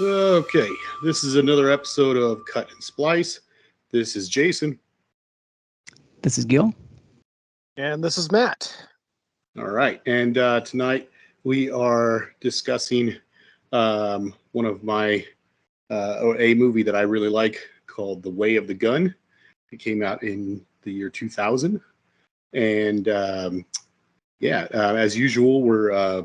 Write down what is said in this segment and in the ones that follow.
Okay, this is another episode of Cut and Splice. This is Jason. This is Gil. And this is Matt. All right, and tonight we are discussing one of my or a movie that I really like called The Way of the Gun. It came out in the year 2000, and as usual, we're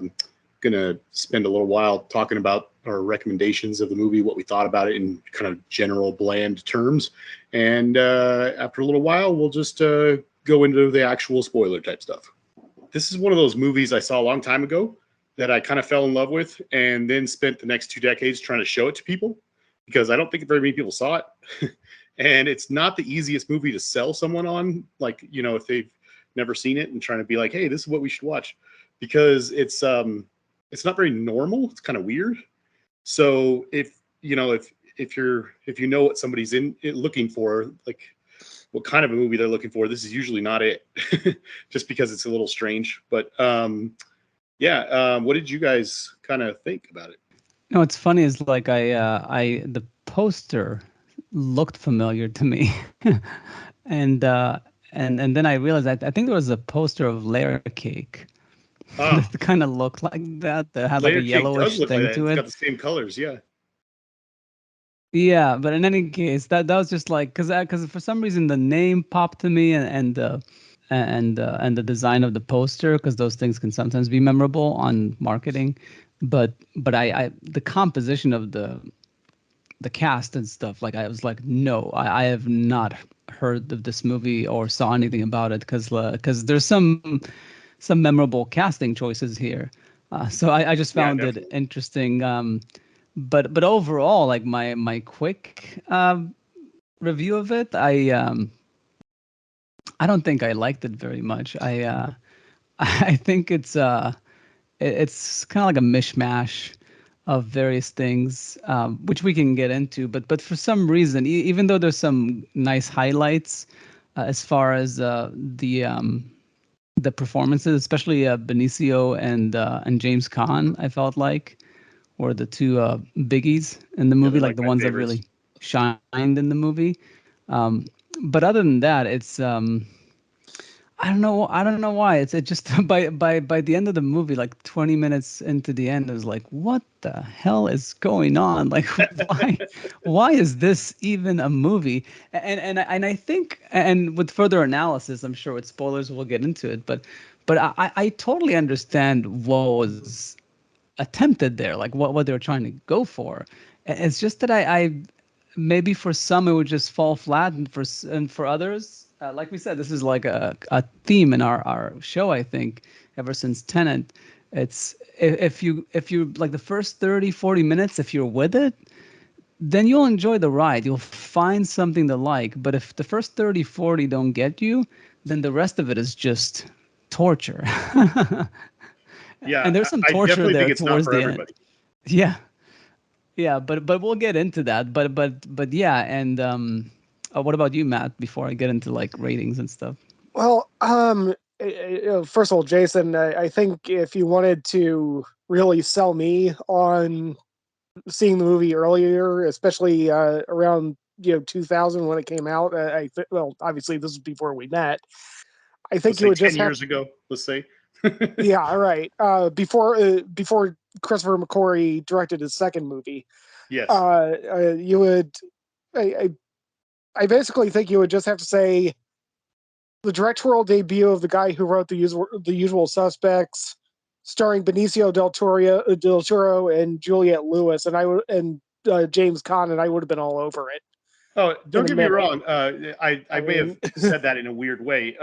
gonna spend a little while talking about our recommendations of the movie, what we thought about it in kind of general bland terms, and after a little while, we'll just go into the actual spoiler type stuff. This is one of those movies I saw a long time ago that I kind of fell in love with, and then spent the next 2 decades trying to show it to people because I don't think very many people saw it. And it's not the easiest movie to sell someone on, like, you know, if they've never seen it and trying to be like, hey, this is what we should watch, because it's not very normal. It's kind of weird. So if you know what somebody's looking for, like what kind of a movie they're looking for, this is usually not it. Just because it's a little strange. But what did you guys kind of think about it? No, what's funny is like the poster looked familiar to me, and then I realized I think there was a poster of layer cake that kind of looked like that had like Layer a cake yellowish does look thing like that. to It's it. got the same colors, yeah. Yeah, but in any case, that was just like because for some reason the name popped to me and the design of the poster, because those things can sometimes be memorable on marketing, but I the composition of the cast and stuff, like I was like, no, I have not heard of this movie or saw anything about it, because there's some memorable casting choices here. So I just found it interesting. But overall, like my quick review of it, I don't think I liked it very much. I think it's kind of like a mishmash of various things, which we can get into. But for some reason, even though there's some nice highlights as far as the performances, especially Benicio and James Caan, I felt like were the two biggies in the movie, like the ones that really shined in the movie. But other than that, it's I don't know why. It just by the end of the movie, like 20 minutes into the end, it was like, what the hell is going on? Like, why is this even a movie? And I think, and with further analysis, I'm sure with spoilers we'll get into it, but I totally understand what was attempted there, like what they were trying to go for. It's just that I maybe for some it would just fall flat, and for others, like we said, this is like a theme in our show, I think, ever since Tenet. It's if you like the first 30-40 minutes, if you're with it, then you'll enjoy the ride. You'll find something to like. But if the first 30-40 don't get you, then the rest of it is just torture. Yeah, And there's some I torture definitely there think it's not towards for the everybody. end. Yeah, but we'll get into that. But yeah, and what about you, Matt? Before I get into like ratings and stuff. Well, first of all, Jason, I think if you wanted to really sell me on seeing the movie earlier, especially around 2000 when it came out, well, obviously this is before we met. I think Let's you say would 10 just have, years ago, let's say. yeah, all right, before Christopher McQuarrie directed his second movie. Yes. You would, I, I basically think you would just have to say the directorial debut of the guy who wrote the Usual Suspects, starring Benicio del Toro and Juliette Lewis, and James Caan, and I would have been all over it. Oh, don't get me wrong. I may have said that in a weird way.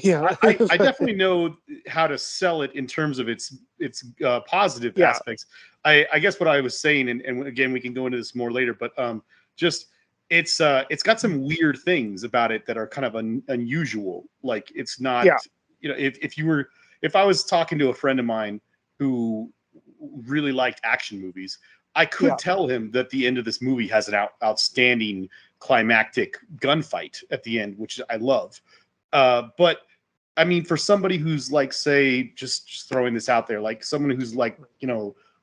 Yeah, I definitely know how to sell it in terms of its positive aspects. I guess what I was saying, and again, we can go into this more later, but just it's got some weird things about it that are kind of unusual. Like it's not, if I was talking to a friend of mine who really liked action movies, I could tell him that the end of this movie has an outstanding climactic gunfight at the end, which I love. But I mean, for somebody who's like, say, just throwing this out there, like someone who's like,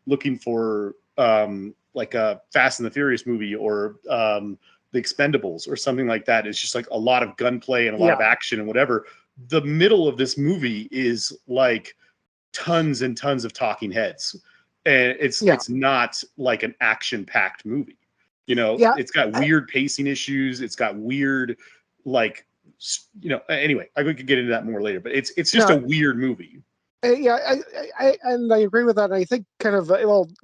looking for a Fast and the Furious movie or the Expendables or something like that. It's just like a lot of gunplay and a lot of action and whatever. The middle of this movie is like tons and tons of talking heads, and it's not like an action-packed movie. It's got weird pacing issues. It's got weird, like, anyway, I could get into that more later, but it's just a weird movie. I agree with that. And I think kind of,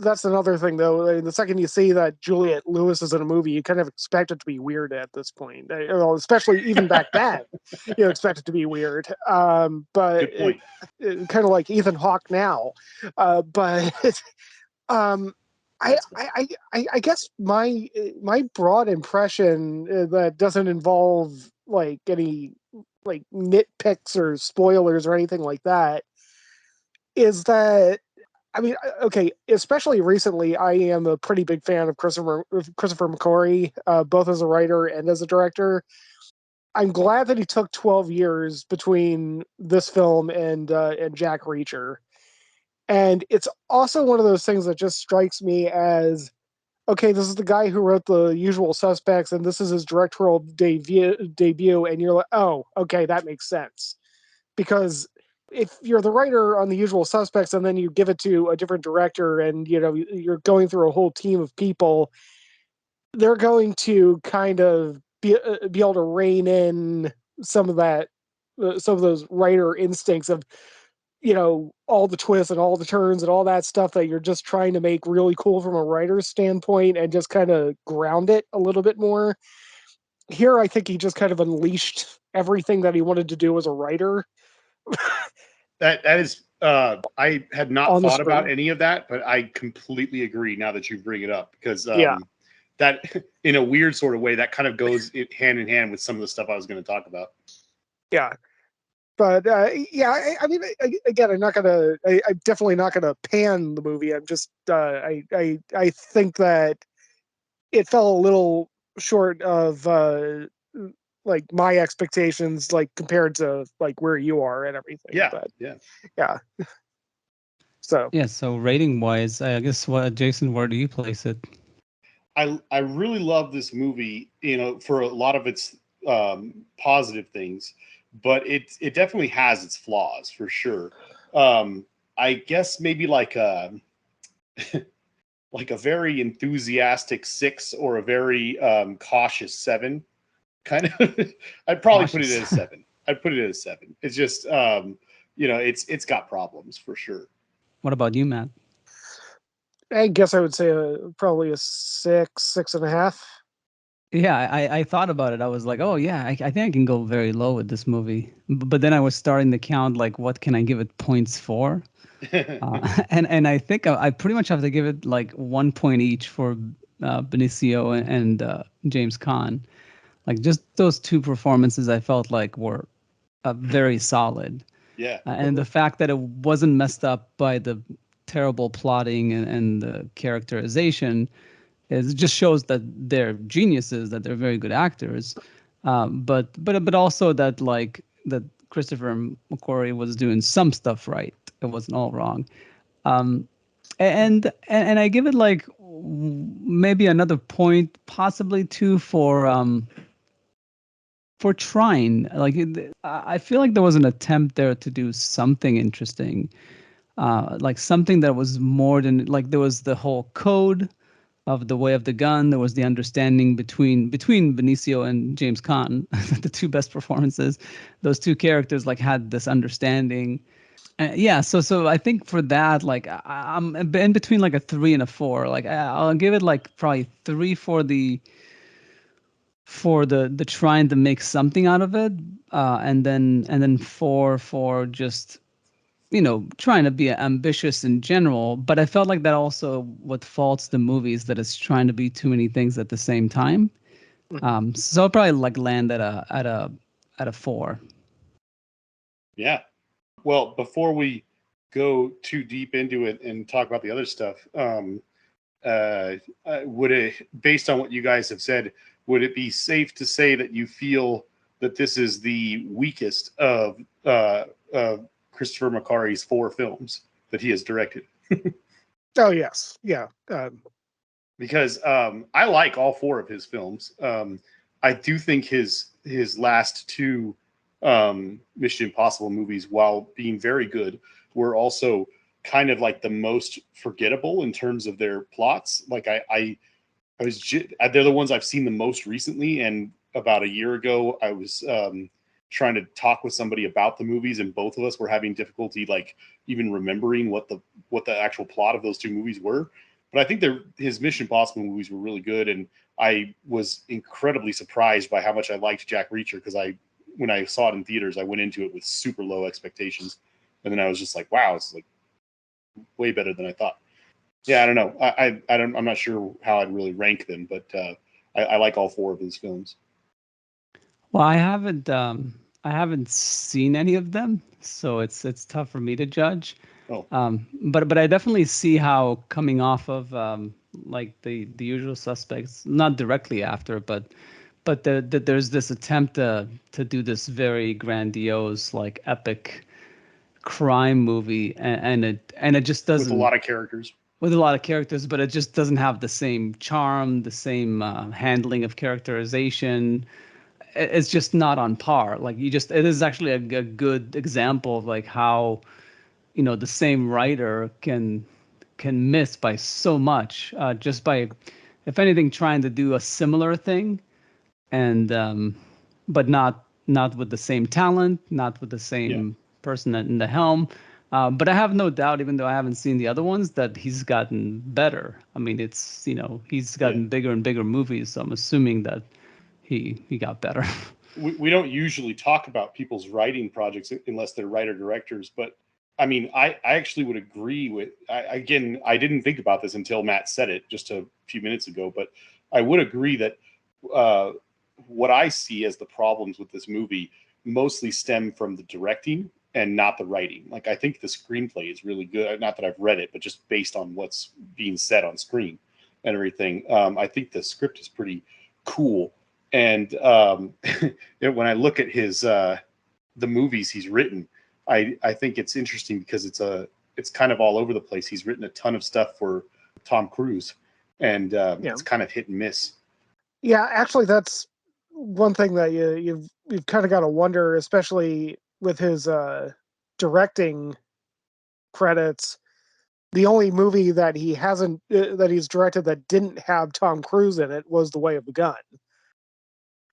that's another thing though. The second you see that Juliette Lewis is in a movie, you kind of expect it to be weird at this point. Especially even back then, you expect it to be weird. But good point. Kind of like Ethan Hawke now. But I guess my broad impression that doesn't involve like any like nitpicks or spoilers or anything like that is that, I mean, okay, especially recently, I am a pretty big fan of Christopher McQuarrie, both as a writer and as a director. I'm glad that he took 12 years between this film and Jack Reacher. And it's also one of those things that just strikes me as, okay, this is the guy who wrote The Usual Suspects, and this is his directorial debut, and you're like, oh, okay, that makes sense. Because if you're the writer on The Usual Suspects and then you give it to a different director and, you're going through a whole team of people, they're going to kind of be able to rein in some of that, some of those writer instincts of, all the twists and all the turns and all that stuff that you're just trying to make really cool from a writer's standpoint and just kind of ground it a little bit more. Here, I think he just kind of unleashed everything that he wanted to do as a writer. That is, I had not thought about any of that, but I completely agree now that you bring it up, because that, in a weird sort of way, that kind of goes hand in hand with some of the stuff I was going to talk about. Yeah. But I mean, again, I'm definitely not gonna pan the movie. I'm just, I think that it fell a little short of like my expectations, like compared to like where you are and everything. Yeah, but, yeah. So rating wise, I guess, Jason, where do you place it? I really love this movie, for a lot of its positive things, but it definitely has its flaws for sure. I guess maybe like a like a very enthusiastic 6 or a very cautious 7, kind of. I'd probably put it at a 7. I'd put it at a 7. It's just it's got problems for sure. What about you, Matt? I guess I would say probably a 6.5. Yeah, I thought about it. I was like, oh yeah, I think I can go very low with this movie. But then I was starting to count, like, what can I give it points for? And I think I pretty much have to give it like 1 point each for Benicio and James Caan. Like, just those two performances, I felt like were very solid. Yeah. And the fact that it wasn't messed up by the terrible plotting and the characterization, it just shows that they're geniuses, that they're very good actors, but also that, like, that Christopher McQuarrie was doing some stuff right. It wasn't all wrong. And I give it like maybe another point, possibly 2 for trying. Like, I feel like there was an attempt there to do something interesting, like something that was more than, like, there was the whole code of The Way of the Gun. There was the understanding between Benicio and James Caan, the two best performances. Those two characters like had this understanding. So I think for that, like, I'm in between like a 3 and a 4. Like, I'll give it like probably 3 for the trying to make something out of it, and then 4 for just, trying to be ambitious in general. But I felt like that also what faults the movies, that it's trying to be too many things at the same time. So I'll probably like land at a 4. Yeah. Well, before we go too deep into it and talk about the other stuff, would it, based on what you guys have said, would it be safe to say that you feel that this is the weakest of Christopher McQuarrie's 4 films that he has directed? Oh yes, yeah. because I like all four of his films. I do think his last two Mission Impossible movies, while being very good, were also kind of like the most forgettable in terms of their plots. Like they're the ones I've seen the most recently, and about a year ago, I was trying to talk with somebody about the movies, and both of us were having difficulty like even remembering what the actual plot of those two movies were. But I think his Mission Impossible movies were really good, and I was incredibly surprised by how much I liked Jack Reacher, because when I saw it in theaters, I went into it with super low expectations, and then I was just like, wow, it's like way better than I thought. Yeah, I don't know. I'm not sure how I'd really rank them, but I like all four of his films. Well, I haven't seen any of them, so it's tough for me to judge. Oh. But I definitely see how coming off of like the Usual Suspects, not directly after, but there's this attempt to do this very grandiose, like epic crime movie, and it just doesn't, with a lot of characters. With a lot of characters, but it just doesn't have the same charm, the same handling of characterization. It's just not on par. Like it is actually a good example of like how, the same writer can miss by so much, just by, if anything, trying to do a similar thing, and but not with the same talent, not with the same person in the helm. But I have no doubt, even though I haven't seen the other ones, that he's gotten better. I mean, it's, he's gotten bigger and bigger movies, so I'm assuming that he got better. We don't usually talk about people's writing projects unless they're writer-directors, but I mean, I actually would agree with, I didn't think about this until Matt said it just a few minutes ago, but I would agree that what I see as the problems with this movie mostly stem from the directing and not the writing. Like, I think the screenplay is really good. Not that I've read it, but just based on what's being said on screen and everything. I think the script is pretty cool. And when I look at his the movies he's written, I think it's interesting because it's kind of all over the place. He's written a ton of stuff for Tom Cruise, and it's kind of hit and miss. Yeah, actually, that's one thing that you've kind of got to wonder, especially with his directing credits. The only movie that he hasn't that he's directed that didn't have Tom Cruise in it was The Way of the Gun.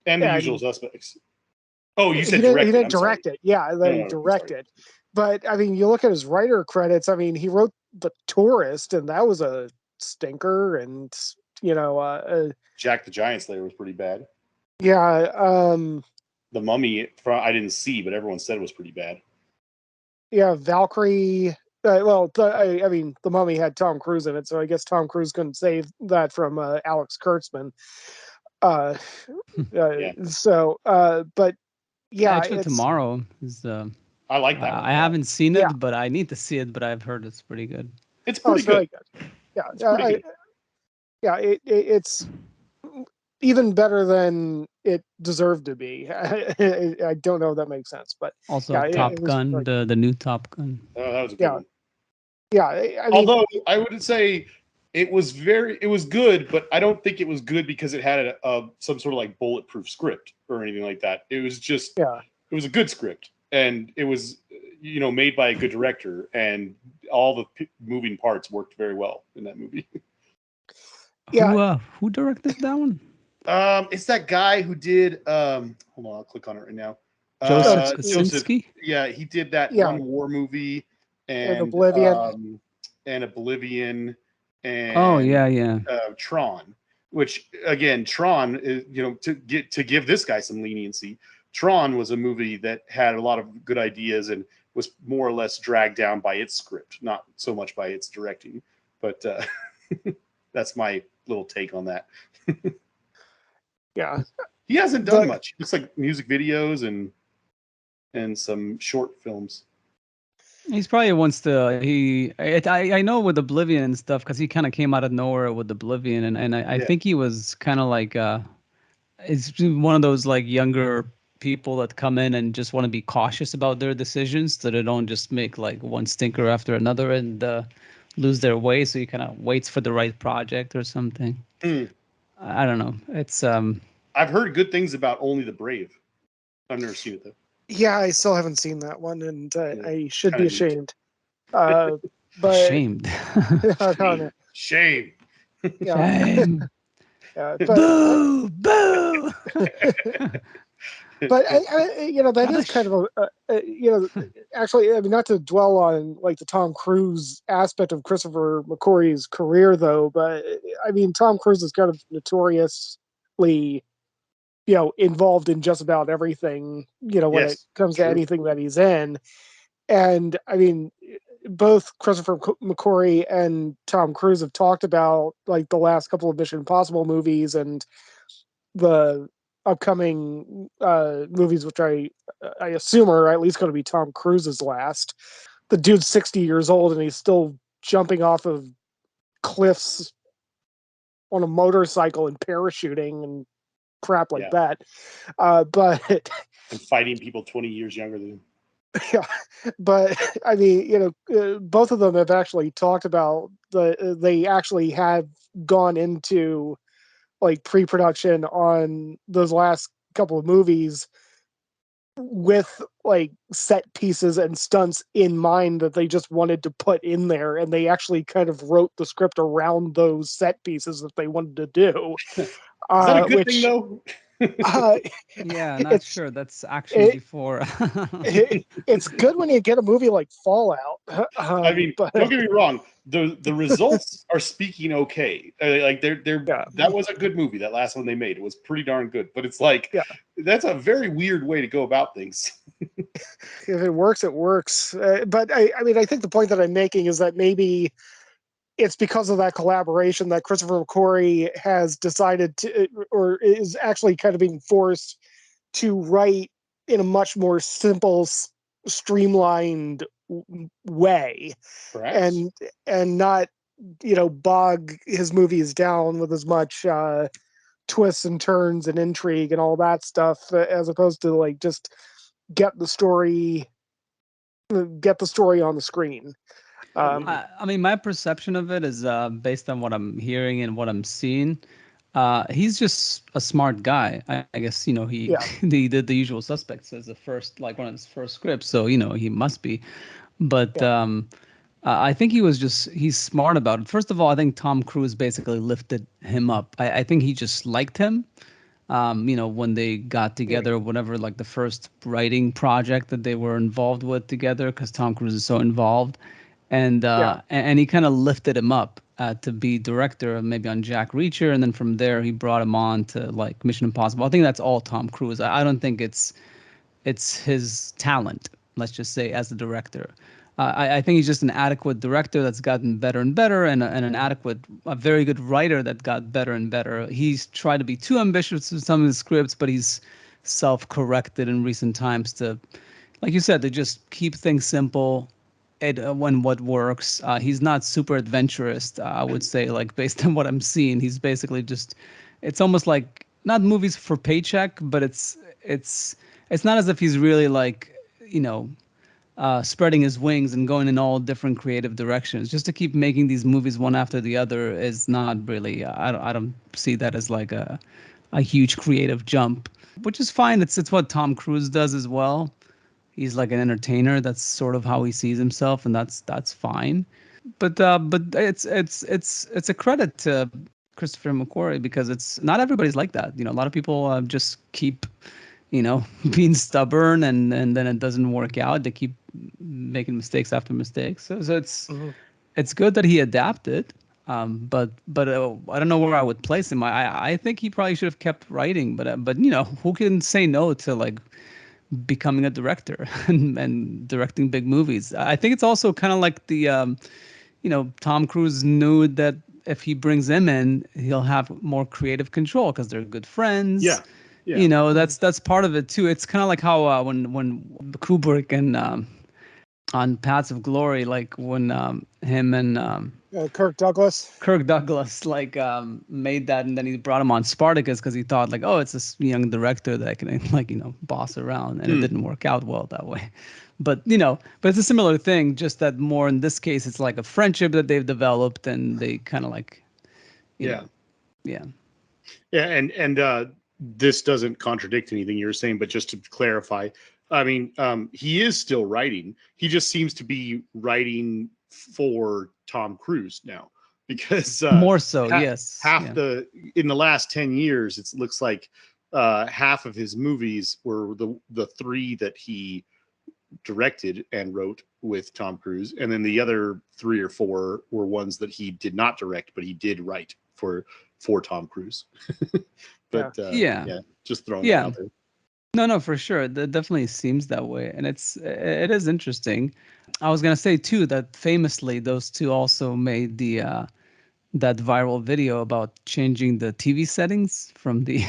And The Usual Suspects. Oh, you said directed. He didn't direct it. Yeah, he directed. But, I mean, you look at his writer credits, I mean, he wrote The Tourist, and that was a stinker, and, Jack the Giant Slayer was pretty bad. Yeah. The Mummy, I didn't see, but everyone said it was pretty bad. Yeah, Valkyrie. I mean, The Mummy had Tom Cruise in it, so I guess Tom Cruise couldn't save that from Alex Kurtzman. So, but yeah, Edge of Tomorrow is. I like that. I haven't seen it, but I need to see it. But I've heard it's pretty good. It's pretty good. Really good. Yeah, it's even better than it deserved to be. I don't know if that makes sense, but also Top Gun, the new Top Gun. Oh, that was a good one. Yeah, I mean, although I would say it was good, but I don't think it was good because it had some sort of like bulletproof script or anything like that. It was just it was a good script, and it was made by a good director, and all the moving parts worked very well in that movie. Yeah. Who directed that one? It's that guy who did. Hold on, I'll click on it right now. Joseph Kosinski? Yeah, he did that one war movie and Oblivion. And Tron. Which again, Tron is to give this guy some leniency. Tron was a movie that had a lot of good ideas and was more or less dragged down by its script, not so much by its directing. But that's my little take on that. Yeah, he hasn't done much. It's like music videos and some short films. He's probably wants to. I know with Oblivion and stuff, because he kind of came out of nowhere with Oblivion, and I think he was kind of like it's one of those like younger people that come in and just want to be cautious about their decisions, so they don't just make like one stinker after another. And lose their way, so he kind of waits for the right project or something. Hmm. I don't know. It's I've heard good things about Only the Brave. I've never seen it though. Yeah, I still haven't seen that one, and I should be Kinda neat. ashamed. But ashamed. I don't know. Shame. Yeah, Shame. but Boo! Boo! but that is kind of actually, I mean, not to dwell on like the Tom Cruise aspect of Christopher McQuarrie's career though, but I mean, Tom Cruise is kind of notoriously involved in just about everything when it Yes, comes to true. anything that he's in. And I mean, both Christopher McQuarrie and Tom Cruise have talked about like the last couple of Mission Impossible movies and the upcoming movies, which I assume are at least going to be Tom Cruise's last. The dude's 60 years old and he's still jumping off of cliffs on a motorcycle and parachuting and crap like that. But and fighting people 20 years younger than him. Yeah, but I mean, both of them have actually talked about they actually have gone into like pre-production on those last couple of movies with like set pieces and stunts in mind that they just wanted to put in there, and they actually kind of wrote the script around those set pieces that they wanted to do. Is that a good which, thing though? Yeah, not sure. That's actually before. It's good when you get a movie like Fallout. I mean, but don't get me wrong. The results are speaking okay. Like that was a good movie. That last one they made, it was pretty darn good. But it's like that's a very weird way to go about things. If it works, it works. But I mean, I think the point that I'm making is that maybe it's because of that collaboration that Christopher McQuarrie has decided to, or is actually kind of being forced to write in a much more simple, streamlined way. Perhaps. and not bog his movies down with as much twists and turns and intrigue and all that stuff, as opposed to like just get the story on the screen. I mean, my perception of it is based on what I'm hearing and what I'm seeing. He's just a smart guy. I guess he he did The Usual Suspects as the first, like one of his first scripts, so he must be. But I think he's smart about it. First of all, I think Tom Cruise basically lifted him up. I think he just liked him. When they got together, whatever, like the first writing project that they were involved with together, because Tom Cruise is so involved. And he kind of lifted him up to be director, maybe on Jack Reacher, and then from there he brought him on to like Mission Impossible. I think that's all Tom Cruise. I don't think it's his talent, let's just say, as a director. I think he's just an adequate director that's gotten better and better, and a very good writer that got better and better. He's tried to be too ambitious with some of his scripts, but he's self-corrected in recent times to, like you said, to just keep things simple. When what works. He's not super adventurous, I would say, like based on what I'm seeing. He's basically just, it's almost like not movies for paycheck, but it's not as if he's really like, spreading his wings and going in all different creative directions. Just to keep making these movies one after the other is not really, I don't see that as like a huge creative jump, which is fine. It's what Tom Cruise does as well. He's like an entertainer. That's sort of how he sees himself, and that's fine. But it's a credit to Christopher McQuarrie, because it's not everybody's like that. A lot of people just keep, being stubborn, and then it doesn't work out. They keep making mistakes after mistakes. So it's good that he adapted. But I don't know where I would place him. I think he probably should have kept writing. But who can say no to like becoming a director and directing big movies? I think it's also kind of like the Tom Cruise knew that if he brings him in, he'll have more creative control because they're good friends. That's part of it too. It's kind of like how when Kubrick and on Paths of Glory, like when him and Kirk Douglas like made that, and then he brought him on Spartacus because he thought like, oh, it's this young director that I can like boss around, and it didn't work out well that way. but but it's a similar thing, just that more in this case it's like a friendship that they've developed, and they kind of like Yeah. yeah. And this doesn't contradict anything you're saying, but just to clarify, I mean, he is still writing. He just seems to be writing for Tom Cruise now, because More so, yes. in the last 10 years, it looks like half of his movies were the 3 that he directed and wrote with Tom Cruise, and then the other 3 or 4 were ones that he did not direct, but he did write for Tom Cruise. But yeah, just throwing that out there. No, for sure. That definitely seems that way, and it is interesting. I was gonna say too that famously those two also made the that viral video about changing the TV settings from the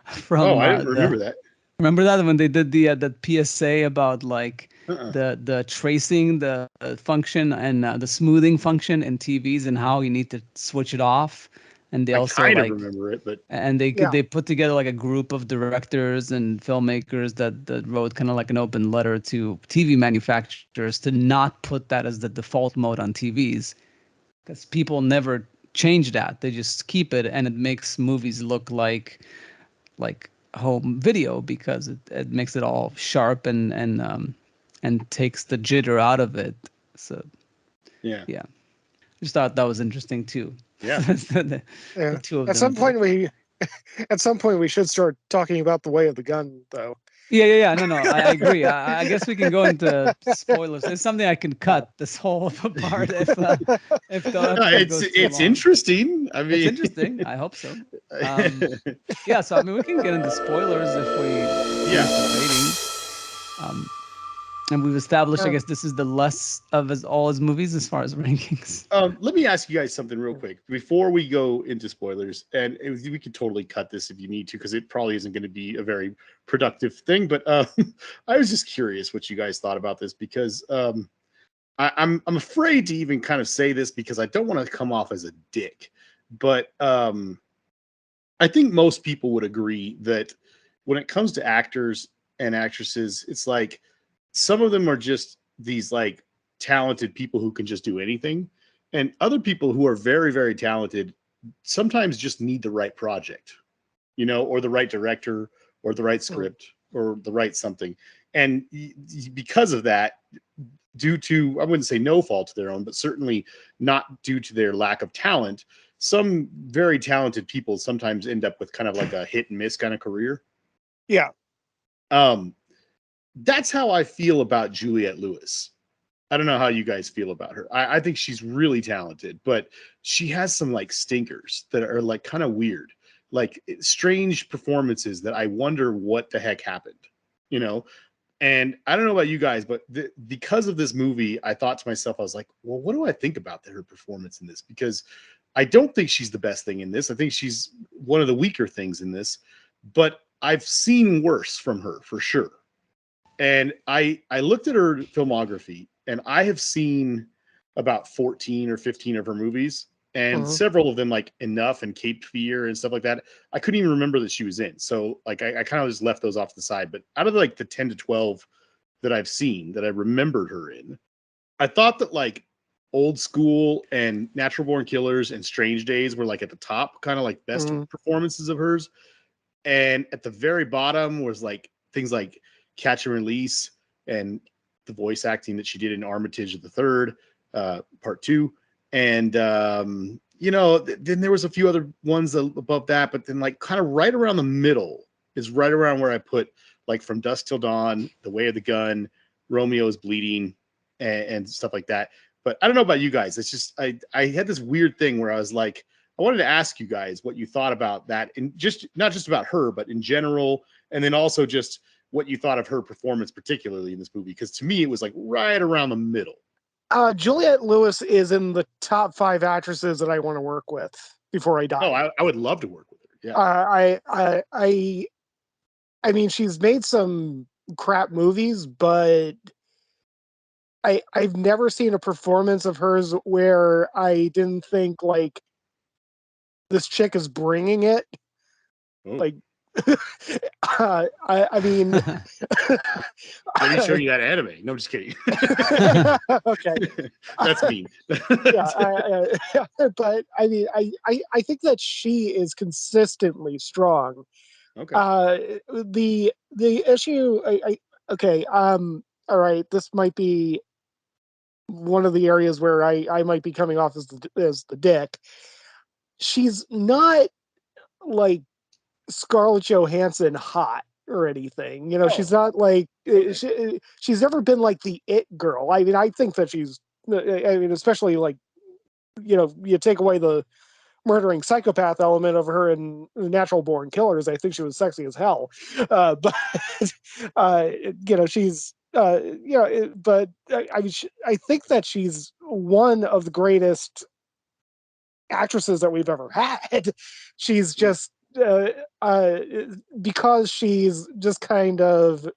from I didn't remember that. Remember that when they did the PSA about like Uh-uh. the tracing, the function, and the smoothing function in TVs, and how you need to switch it off. And they also I kind of remember it, but they put together like a group of directors and filmmakers that wrote kind of like an open letter to TV manufacturers to not put that as the default mode on TVs, because people never change that. They just keep it, and it makes movies look like home video, because it makes it all sharp and takes the jitter out of it. So yeah, just thought that was interesting too. Yeah. the two of at them. At some point we should start talking about The Way of the Gun, though. Yeah. No, I agree. I guess we can go into spoilers. It's something I can cut this whole part if the it's interesting. I mean, it's interesting. I hope so. Yeah, so I mean, we can get into spoilers if we rating. And we've established, I guess, this is the less of all his movies as far as rankings. Let me ask you guys something real quick before we go into spoilers, and we could totally cut this if you need to, because it probably isn't going to be a very productive thing. But I was just curious what you guys thought about this, because I'm afraid to even kind of say this because I don't want to come off as a dick. But I think most people would agree that when it comes to actors and actresses, it's like some of them are just these like talented people who can just do anything, and other people who are very, very talented sometimes just need the right project, or the right director, or the right script, or the right something. And because of that, due to, I wouldn't say no fault of their own, but certainly not due to their lack of talent, some very talented people sometimes end up with kind of like a hit and miss kind of career. Yeah. That's how I feel about Juliette Lewis. I don't know how you guys feel about her. I think she's really talented, but she has some like stinkers that are like kind of weird, like strange performances that I wonder what the heck happened, And I don't know about you guys, but because of this movie, I thought to myself, I was like, well, what do I think about her performance in this? Because I don't think she's the best thing in this. I think she's one of the weaker things in this, but I've seen worse from her for sure. And I looked at her filmography, and I have seen about 14 or 15 of her movies, and several of them like Enough and Cape Fear and stuff like that, I couldn't even remember that she was in. So like I kind of just left those off to the side. But out of like the 10 to 12 that I've seen that I remembered her in, I thought that like Old School and Natural Born Killers and Strange Days were like at the top, kind of like best performances of hers. And at the very bottom was like things like Catch and Release and the voice acting that she did in Armitage of the Third, Part 2. And, then there was a few other ones above that, but then like kind of right around the middle is right around where I put like From Dusk Till Dawn, The Way of the Gun, Romeo's Bleeding, and stuff like that. But I don't know about you guys. It's just, I had this weird thing where I was like, I wanted to ask you guys what you thought about that, and just not just about her, but in general, and then also just what you thought of her performance, particularly in this movie, because to me it was like right around the middle. Juliette Lewis is in the top 5 actresses that I want to work with before I die. Oh, I would love to work with her. Yeah. I mean, she's made some crap movies, but I've never seen a performance of hers where I didn't think like this chick is bringing it. Oh. Like I mean, Let me show you that anime. No, I'm just kidding. Okay, That's mean. but I mean, I think that she is consistently strong. Okay. The issue, okay, all right, this might be one of the areas where I might be coming off as the dick. She's not like Scarlett Johansson hot or anything. You know, she's not like she's never been like the it girl. I mean, I think that she's. I mean, especially like, you know, you take away the murdering psychopath element of her in Natural Born Killers. I think she was sexy as hell. But you know, she's. You know, but I mean, I think that she's one of the greatest actresses that we've ever had. She's just because she's just kind of,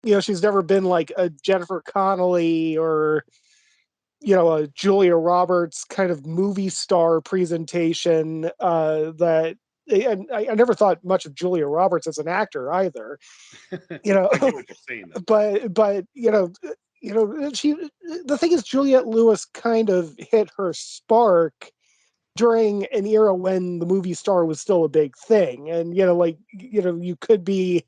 you know, she's never been like a Jennifer Connelly or, you know, a Julia Roberts kind of movie star presentation. That and I never thought much of Julia Roberts as an actor either. You know, I get what you're saying, but you know, she. The thing is, Juliette Lewis kind of hit her spark during an era when the movie star was still a big thing. And, you know, like, you know, you could be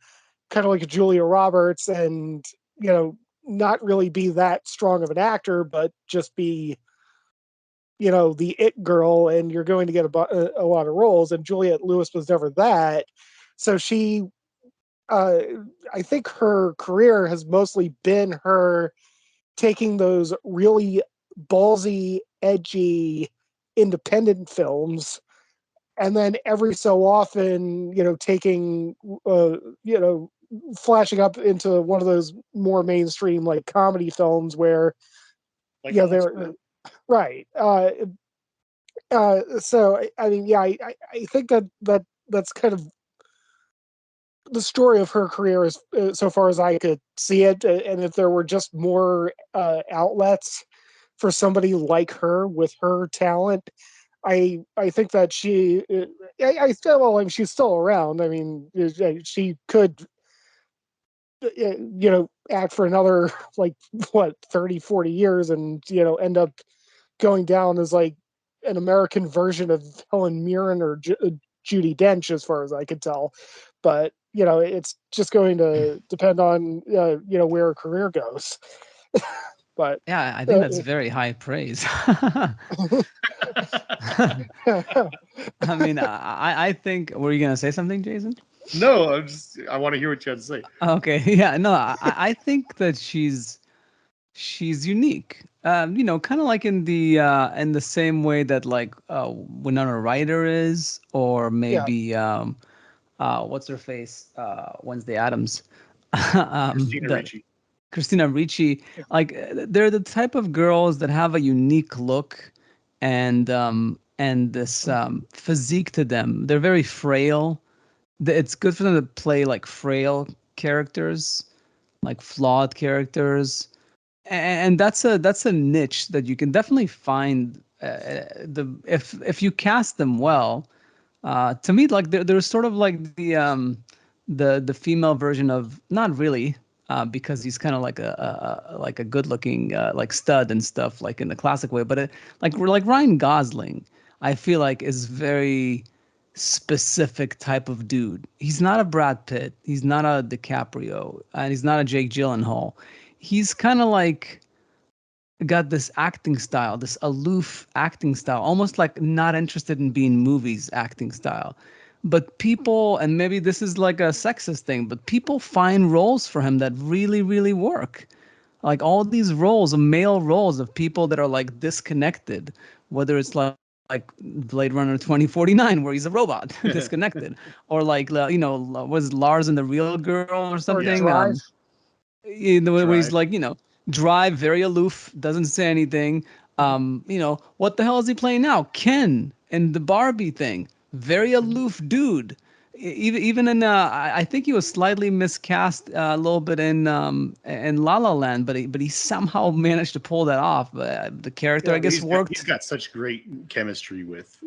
kind of like a Julia Roberts and, you know, not really be that strong of an actor, but just be, you know, the it girl, and you're going to get a lot of roles. And Juliette Lewis was never that. So she, I think her career has mostly been her taking those really ballsy, edgy, independent films, and then every so often, you know, taking, you know, flashing up into one of those more mainstream like comedy films where, like, you know, they're right. So I mean, yeah, I think that's kind of the story of her career, is so far as I could see it. And if there were just more outlets for somebody like her with her talent, I think that she, I still, well, I mean, she's still around. I mean, she could, you know, act for another like what 30-40 years and, you know, end up going down as like an American version of Helen Mirren or Judi Dench, as far as I could tell. But, you know, it's just going to depend on, you know, where her career goes. But yeah, I think that's very high praise. I mean, I think, were you gonna say something, Jason? No, I want to hear what you have to say. Okay, yeah, no, I think that she's unique. You know, kind of like in the same way that like Winona Ryder is, or maybe what's her face, Wednesday Addams, Christina Ricci. Christina Ricci. Like they're the type of girls that have a unique look and this physique to them. They're very frail. It's good for them to play like frail characters, like flawed characters, and that's a niche that you can definitely find. If you cast them well, to me, like they're sort of like the female version of, not really, because he's kind of like a good looking like stud and stuff, like in the classic way, but like Ryan Gosling, I feel like is very specific type of dude. He's not a Brad Pitt, he's not a DiCaprio, and he's not a Jake Gyllenhaal. He's kind of like got this acting style, this aloof acting style, almost like not interested in being movies acting style. But people, and maybe this is like a sexist thing, but people find roles for him that really, really work. Like all these roles, male roles of people that are like disconnected, whether it's like Blade Runner 2049, where he's a robot, disconnected, or like, you know, was Lars and the Real Girl or something? Drive. You know, where he's Drive. like, you know, Drive, very aloof, doesn't say anything. You know, what the hell is he playing now? Ken in the Barbie thing, very aloof dude. Even in, I think he was slightly miscast a little bit in La La Land, but he somehow managed to pull that off. The character, I guess, worked. He's got such great chemistry with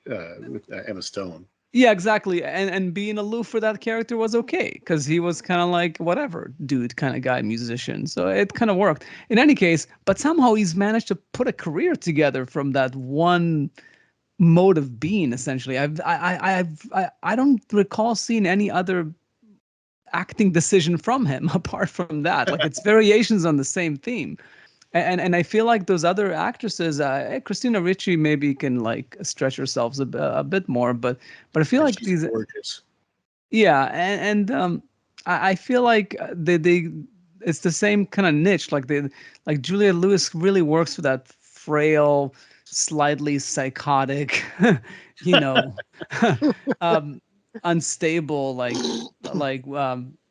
Emma Stone. Yeah, exactly. And being aloof for that character was okay because he was kind of like whatever dude kind of guy, musician. So it kind of worked. In any case, but somehow he's managed to put a career together from that one mode of being. Essentially, I don't recall seeing any other acting decision from him apart from that. Like it's variations on the same theme. And I feel like those other actresses, Christina Ricci maybe can like stretch herself a bit more, but I feel And like she's these, gorgeous. yeah, and I feel like they it's the same kind of niche. Like Juliette Lewis really works for that frail, slightly psychotic, you know, um, unstable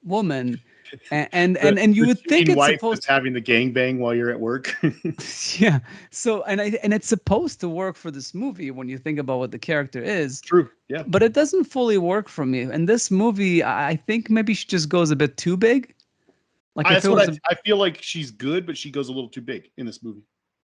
woman. And you The would think shooting it's wife supposed. that's having the gangbang while you're at work. Yeah. So and it's supposed to work for this movie when you think about what the character is, True. Yeah. but it doesn't fully work for me. And this movie, I think maybe she just goes a bit too big. Like if That's it what was I feel like she's good, but she goes a little too big in this movie.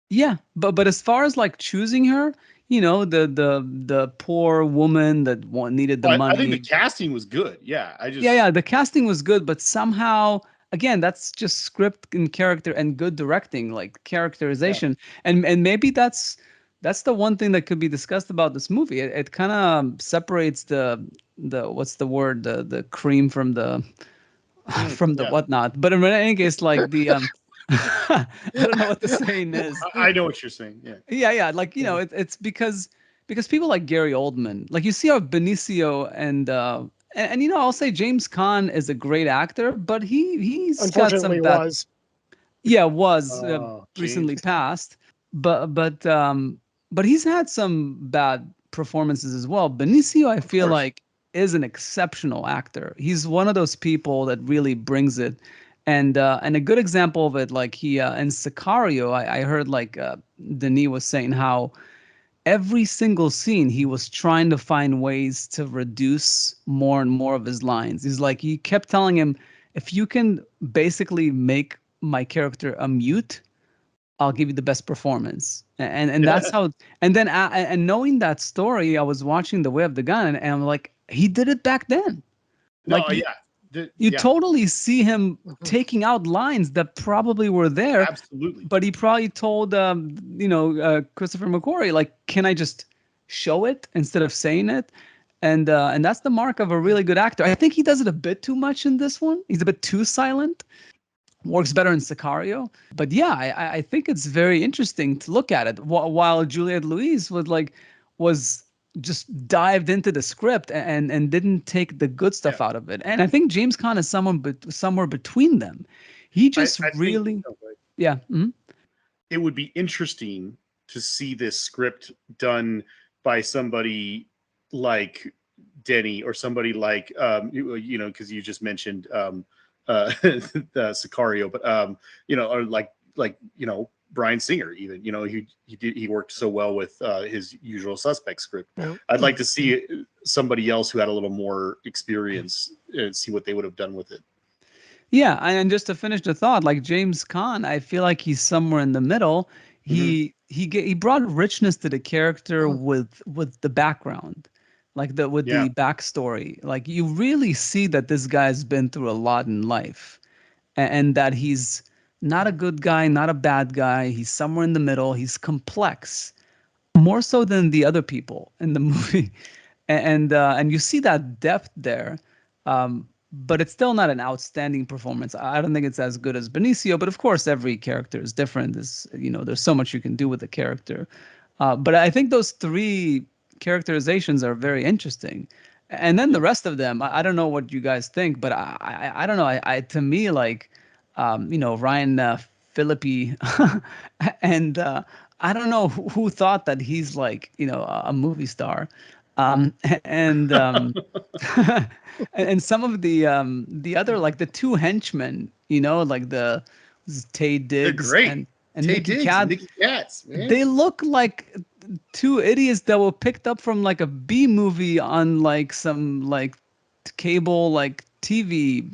yeah, but as far as like choosing her, the poor woman that needed the But I think the money. casting was good. Yeah. Yeah, the casting was good, but somehow again, that's just script and character and good directing, like Yeah. characterization. And maybe that's the one thing that could be discussed about this movie. It kind of separates the what's the word, the cream from the from the Yeah. whatnot. But in any case, like the I don't know what the saying is. I know what you're saying. Yeah. Yeah, like it's because people like Gary Oldman, like you see how Benicio and I'll say James Caan is a great actor, but he's got some Unfortunately, bad. was. Yeah, was James. recently passed, but he's had some bad performances as well. Benicio, I Of feel course. like, is an exceptional actor. He's one of those people that really brings it. And a good example of it, like he in Sicario, I heard like Denis was saying how every single scene he was trying to find ways to reduce more and more of his lines. He's like he kept telling him, if you can basically make my character a mute, I'll give you the best performance. And that's how. And then and knowing that story, I was watching The Way of the Gun, and I'm like, he did it back then. No, Like yeah. you Yeah, totally see him Mhm. taking out lines that probably were there, absolutely. but he probably told Christopher McQuarrie, like, can I just show it instead of saying it? And that's the mark of a really good actor. I think he does it a bit too much in this one. He's a bit too silent. Works better in Sicario. But yeah, I think it's very interesting to look at it. While Juliette Louise was just dived into the script and didn't take the good stuff out of it. And I think James Caan is somewhere between them. He just I think really, yeah. Mhm. it would be interesting to see this script done by somebody like Denny or somebody like because you just mentioned the Sicario, but or like Bryan Singer, even he worked so well with his Usual Suspect script. Yeah. I'd like to see somebody else who had a little more experience and see what they would have done with it. Yeah, and just to finish the thought, like James Caan, I feel like he's somewhere in the middle. He brought richness to the character with the background, like the backstory. Like you really see that this guy's been through a lot in life, and that he's not a good guy, not a bad guy. He's somewhere in the middle. He's complex, more so than the other people in the movie, and you see that depth there. But it's still not an outstanding performance. I don't think it's as good as Benicio, but of course every character is different. There's so much you can do with a character. But I think those three characterizations are very interesting. And then the rest of them, I don't know what you guys think, but I don't know. I to me, like Ryan Phillippe and I don't know who thought that he's like a movie star. And and some of the other, like the two henchmen, like the Tay They're Diggs great. and Tay Nicky Diggs, Cat. Nicky Katz, man. They look like two idiots that were picked up from like a B movie on like some like cable like TV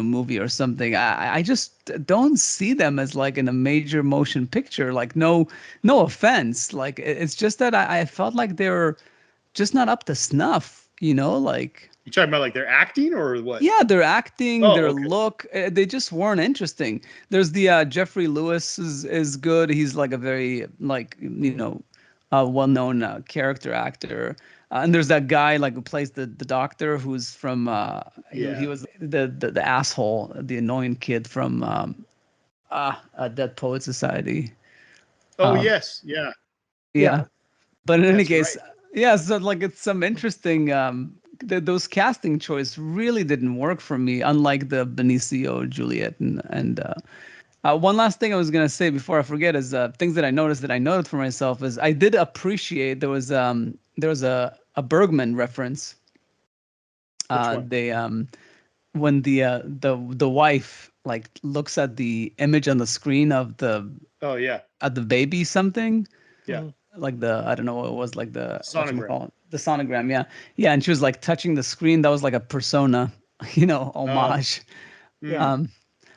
movie or something. I just don't see them as like in a major motion picture. Like no offense. Like it's just that I felt like they were just not up to snuff like. You talking about like their acting or what? Yeah, their acting, Oh, their okay. look, they just weren't interesting. There's the Jeffrey Lewis is good. He's like a very like well-known character actor. And there's that guy like who plays the doctor who's from he was the asshole, the annoying kid from Dead Poet Society. Oh Um, yes, yeah. yeah. But in any That's case, right. yeah, so like it's some interesting those casting choice really didn't work for me, unlike the Benicio, Juliet, and one last thing I was gonna say before I forget is things that I noted for myself is I did appreciate there was a Bergman reference. Which one? They when the wife like looks at the image on the screen of Oh yeah. the baby something. Yeah. Like I don't know what it was, like the Sonogram. the sonogram, yeah, and she was like touching the screen. That was like a Persona, homage. Yeah.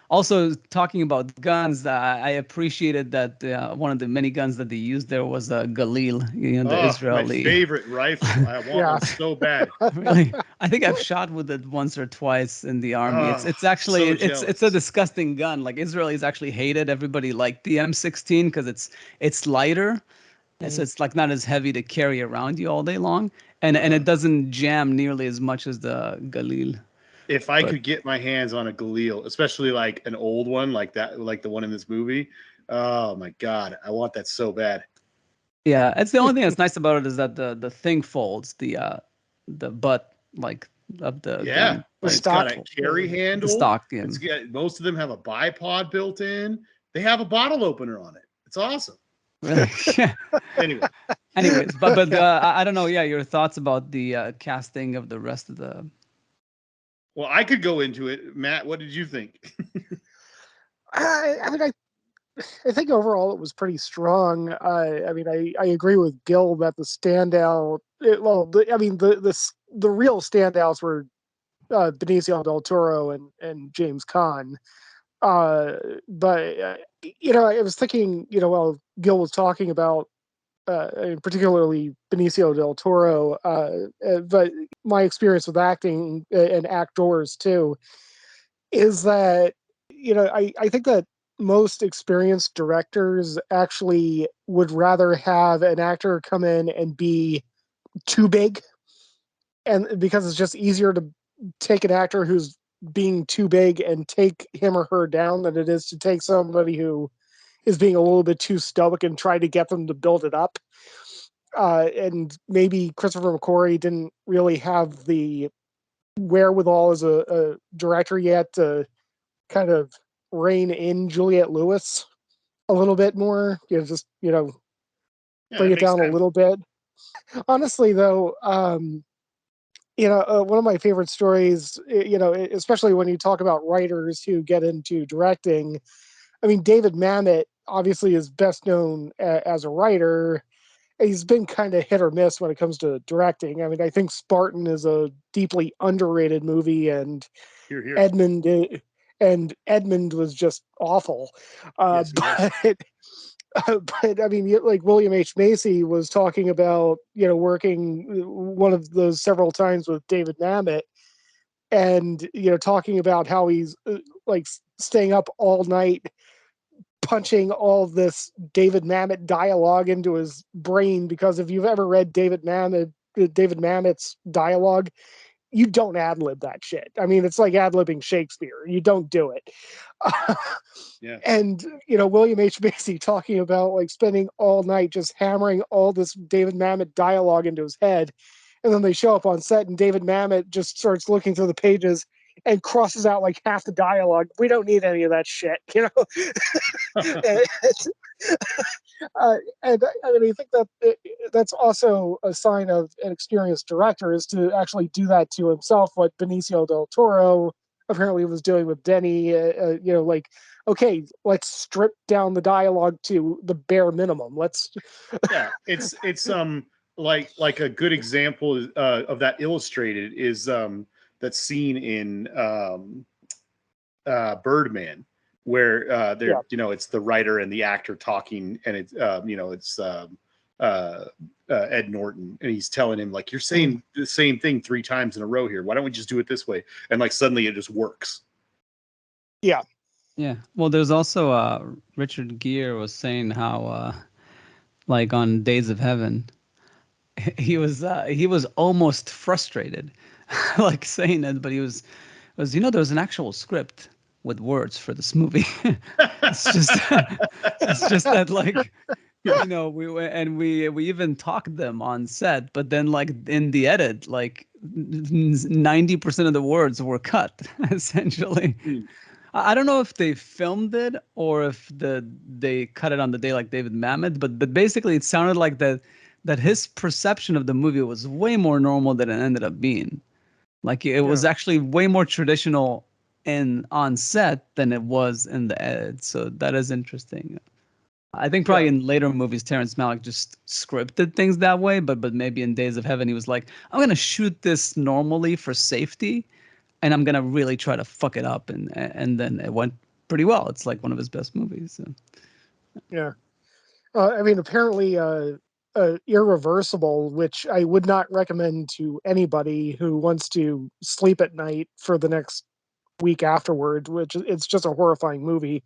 Also talking about guns, I appreciated that one of the many guns that they used there was a Galil, the My Israeli. favorite rifle. I want one so bad. Really, I think I've shot with it once or twice in the army. It's actually so it's jealous. a disgusting gun. Like Israelis actually hated. Everybody liked the M16 because it's lighter. So it's like not as heavy to carry around you all day long, and it doesn't jam nearly as much as the Galil. If I could get my hands on a Galil, especially like an old one like that, like the one in this movie, oh my god, I want that so bad. Yeah, it's the only thing that's nice about it is that the thing folds, the butt like of the Yeah, gun. The it's Like, got stock. a carry the handle. stock. It's got most of them have a bipod built in. They have a bottle opener on it. It's awesome. Really? Yeah. Anyway. Anyways, but I don't know. Yeah, your thoughts about the casting of the rest of the. Well, I could go into it. Matt, what did you think? I mean, I think overall it was pretty strong. I mean, I agree with Gil that the standout. The real standouts were Benicio del Toro and James Caan. But I was thinking, while Gil was talking about, particularly Benicio del Toro, but my experience with acting and actors too is that I think that most experienced directors actually would rather have an actor come in and be too big, and because it's just easier to take an actor who's being too big and take him or her down than it is to take somebody who is being a little bit too stoic and try to get them to build it up. And maybe Christopher McQuarrie didn't really have the wherewithal as a director yet to kind of rein in Juliette Lewis a little bit more. Yeah, Bring that it makes down a sense. little bit. Honestly, though, one of my favorite stories, especially when you talk about writers who get into directing. I mean, David Mamet obviously is best known as a writer. He's been kind of hit or miss when it comes to directing. I mean, I think Spartan is a deeply underrated movie, and Here, here. Edmund was just awful. Yes, it was. But but I mean, like William H. Macy was talking about, working one of those several times with David Mamet, and talking about how he's like staying up all night punching all this David Mamet dialogue into his brain, because if you've ever read David Mamet's dialogue, you don't ad lib that shit. I mean, it's like ad libbing Shakespeare. You don't do it. Yeah. And William H. Macy talking about like spending all night just hammering all this David Mamet dialogue into his head, and then they show up on set and David Mamet just starts looking through the pages and crosses out like half the dialogue. We don't need any of that shit, and, and I mean, I think that that's also a sign of an experienced director, is to actually do that to himself, what Benicio del Toro apparently was doing with Denny. Like, okay, let's strip down the dialogue to the bare minimum. Yeah, it's like a good example of that illustrated is that scene in Birdman, where they're it's the writer and the actor talking, and it's Ed Norton, and he's telling him like, you're saying the same thing 3 times in a row here. Why don't we just do it this way? And like suddenly it just works. Yeah. Yeah. Well, there's also Richard Gere was saying how like on Days of Heaven, he was almost frustrated, like saying it, but he was there was an actual script with words for this movie. It's just it's just that like we even talked them on set, but then like in the edit, like 90% of the words were cut essentially. I don't know if they filmed it or if they cut it on the day like David Mamet, but basically it sounded like that his perception of the movie was way more normal than it ended up being. Like it was actually way more traditional on set than it was in the edit. So that is interesting. I think probably in later movies, Terrence Malick just scripted things that way, but maybe in Days of Heaven, he was like, I'm gonna shoot this normally for safety, and I'm gonna really try to fuck it up, and then it went pretty well. It's like one of his best movies. So. Yeah. I mean, apparently, Irreversible, which I would not recommend to anybody who wants to sleep at night for the next week afterward, which it's just a horrifying movie.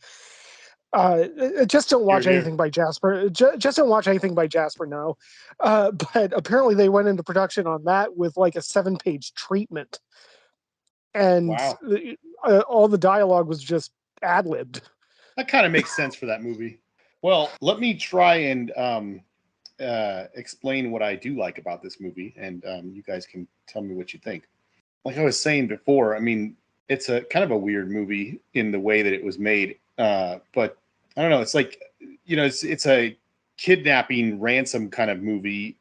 Just don't watch anything by Jasper. Just don't watch anything by Jasper now. But apparently they went into production on that with like a 7-page treatment. And all the dialogue was just ad-libbed. That kind of makes sense for that movie. Well, let me try and explain what I do like about this movie, and you guys can tell me what you think. Like I was saying before, I mean, it's a kind of a weird movie in the way that it was made, but I don't know. It's like, it's a kidnapping ransom kind of movie,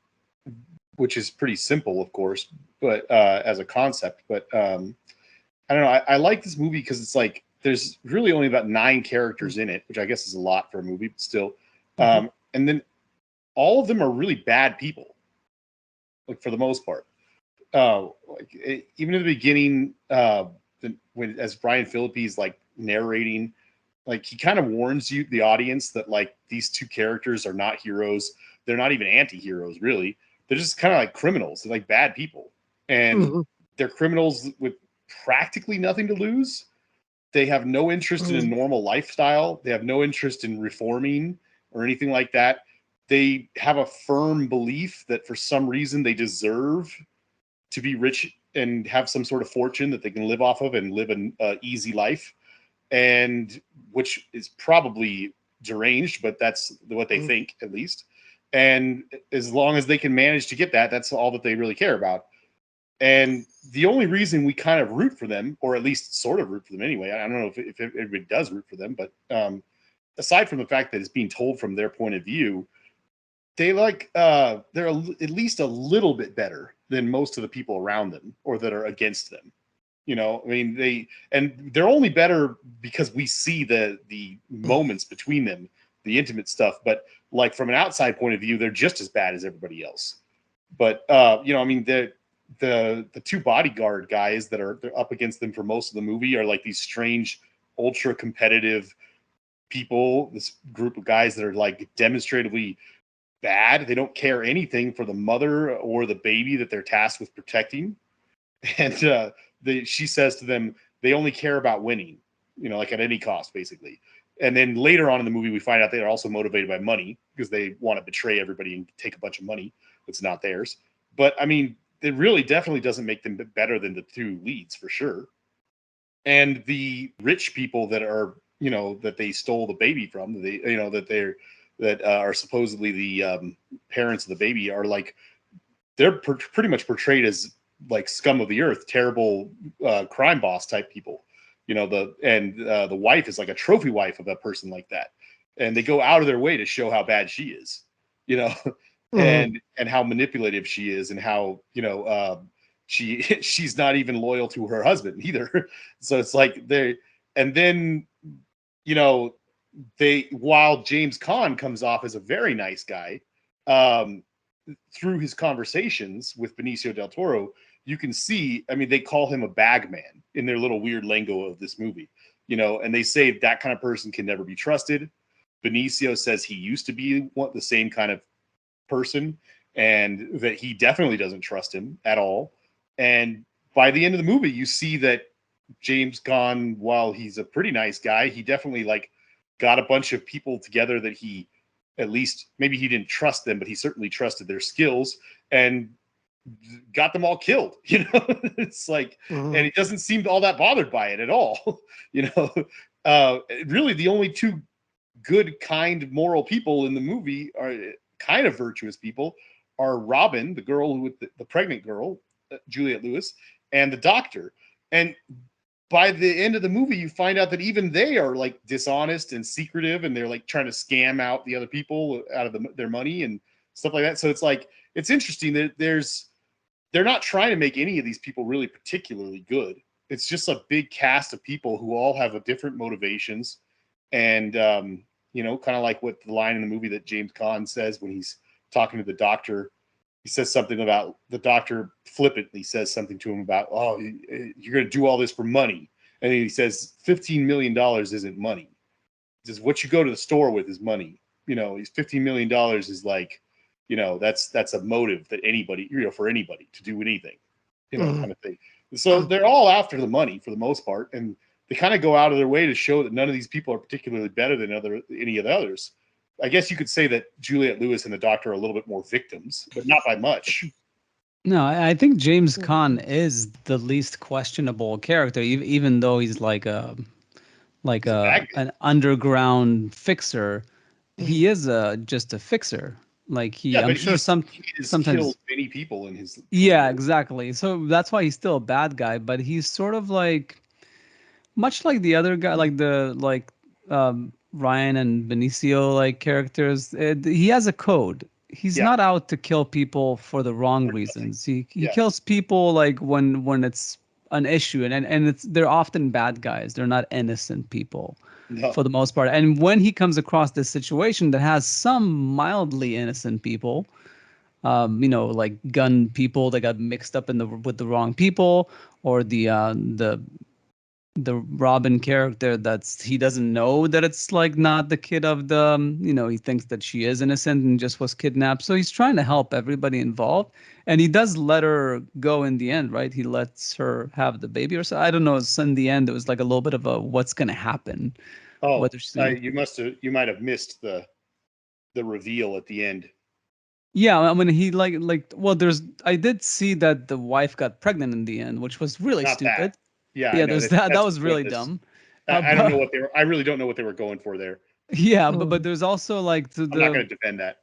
which is pretty simple, of course, but as a concept. But I don't know. I like this movie because it's like there's really only about 9 characters in it, which I guess is a lot for a movie, but still. And then all of them are really bad people, like for the most part. Even in the beginning, when as Brian Phillippe's like narrating, like he kind of warns you, the audience, that like these 2 characters are not heroes. They're not even anti-heroes, really. They're just kind of like criminals. They're like bad people, and they're criminals with practically nothing to lose. They have no interest in a normal lifestyle. They have no interest in reforming or anything like that. They have a firm belief that for some reason they deserve to be rich and have some sort of fortune that they can live off of and live an easy life, and which is probably deranged, but that's what they think, at least. And as long as they can manage to get that, that's all that they really care about. And the only reason we kind of root for them, or at least sort of root for them anyway, I don't know if everybody does root for them, but aside from the fact that it's being told from their point of view, they're at least a little bit better than most of the people around them or that are against them. I mean, they're only better because we see the moments between them, the intimate stuff. But like from an outside point of view, they're just as bad as everybody else. But I mean, the 2 bodyguard guys that are they're up against them for most of the movie are like these strange, ultra competitive people. This group of guys that are like demonstratively bad. They don't care anything for the mother or the baby that they're tasked with protecting. And she says to them, they only care about winning, like at any cost, basically. And then later on in the movie, we find out they're also motivated by money because they want to betray everybody and take a bunch of money that's not theirs. But I mean, it really definitely doesn't make them better than the 2 leads for sure. And the rich people that are, that they stole the baby from, that are supposedly the parents of the baby are like, they're pretty much portrayed as like scum of the earth, terrible crime boss type people. The wife is like a trophy wife of a person like that, and they go out of their way to show how bad she is, and how manipulative she is, and how she's not even loyal to her husband either. So it's like and then while James Caan comes off as a very nice guy, through his conversations with Benicio del Toro, you can see, I mean, they call him a bag man in their little weird lingo of this movie, and they say that kind of person can never be trusted. Benicio says he used to be the same kind of person, and that he definitely doesn't trust him at all. And by the end of the movie, you see that James Caan, while he's a pretty nice guy, he definitely like got a bunch of people together that he, at least maybe he didn't trust them, but he certainly trusted their skills and got them all killed. It's like, and he doesn't seem all that bothered by it at all. Really the only two good, kind, moral people in the movie are kind of virtuous people are Robin, the girl with the pregnant girl, Juliette Lewis, and the doctor. And by the end of the movie, you find out that even they are like dishonest and secretive, and they're like trying to scam out the other people out of their money and stuff like that. So it's like, it's interesting that they're not trying to make any of these people really particularly good. It's just a big cast of people who all have different motivations. And, kind of like what the line in the movie that James Caan says when he's talking to the doctor, he says something about the doctor flippantly says something to him about, oh, you're going to do all this for money. And he says, $15 million isn't money. He says, what you go to the store with is money. $15 million is like, that's a motive that anybody, for anybody to do anything, kind of thing. So they're all after the money for the most part. And they kind of go out of their way to show that none of these people are particularly better than any of the others. I guess you could say that Juliette Lewis and the doctor are a little bit more victims, but not by much. No, I think James Caan is the least questionable character, even though he's like an underground fixer. He is just a fixer. Like I'm sure sometimes killed many people in his. Yeah, exactly. So that's why he's still a bad guy, but he's sort of like much like the other guy, like Ryan and Benicio like characters. He has a code. He's not out to kill people for the wrong reasons. He kills people like when it's an issue, and they're often bad guys. They're not innocent people for the most part. And when he comes across this situation that has some mildly innocent people, like gun people that got mixed up with the wrong people, or the Robin character he doesn't know that it's like not the kid of he thinks that she is innocent and just was kidnapped. So he's trying to help everybody involved, and he does let her go in the end, right? He lets her have the baby or so. I don't know. In the end, it was like a little bit of a what's going to happen. Oh, you might have missed the reveal at the end. Yeah, I mean, he I did see that the wife got pregnant in the end, which was really stupid. That. Yeah, there's that was really dumb. I don't know what I really don't know what they were going for there. Yeah, but there's also like I'm not going to defend that.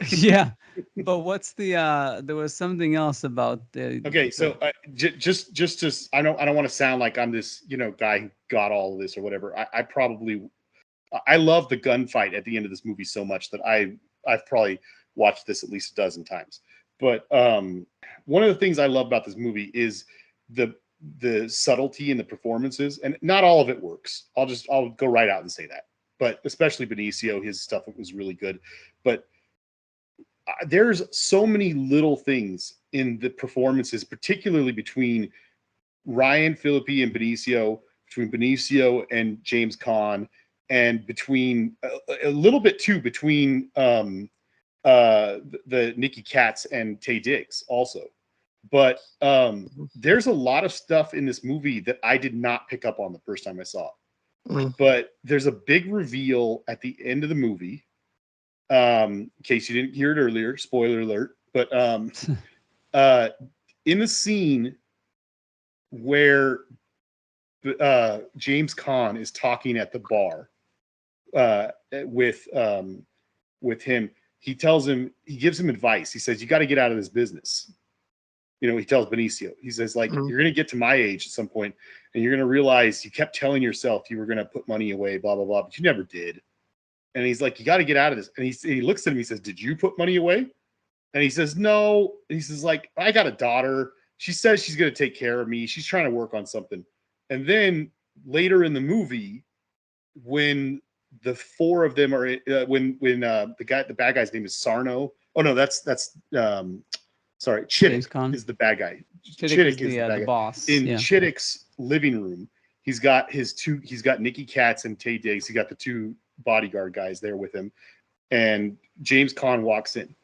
Yeah, but what's there was something else about the. Okay, so just I don't want to sound like I'm this guy who got all of this or whatever. I love the gunfight at the end of this movie so much that I've probably watched this at least a dozen times. But one of the things I love about this movie is the subtlety in the performances, and not all of it works. I'll go right out and say that. But especially Benicio, his stuff was really good. But there's so many little things in the performances, particularly between Ryan Phillippe and Benicio, between Benicio and James Caan, and between a little bit too between the Nicky Katz and Taye Diggs also. But there's a lot of stuff in this movie that I did not pick up on the first time I saw it. But there's a big reveal at the end of the movie. In case you didn't hear it earlier, spoiler alert. But in the scene where James Caan is talking at the bar with him, he gives him advice. He says, you got to get out of this business. He tells Benicio, he says, like, you're going to get to my age at some point, and you're going to realize you kept telling yourself you were going to put money away, blah, blah, blah, but you never did. And he's like, you got to get out of this. And he looks at him, he says, did you put money away? And he says, no. And he says, like, I got a daughter. She says she's going to take care of me. She's trying to work on something. And then later in the movie, when the four of them are, when the bad guy's name is Sarno. Oh no, that's sorry, Chittick is the bad guy. Chittick is the boss. In Chittick's living room, he's got Nicky Katz and Taye Diggs. He got the two bodyguard guys there with him, and James Caan walks in,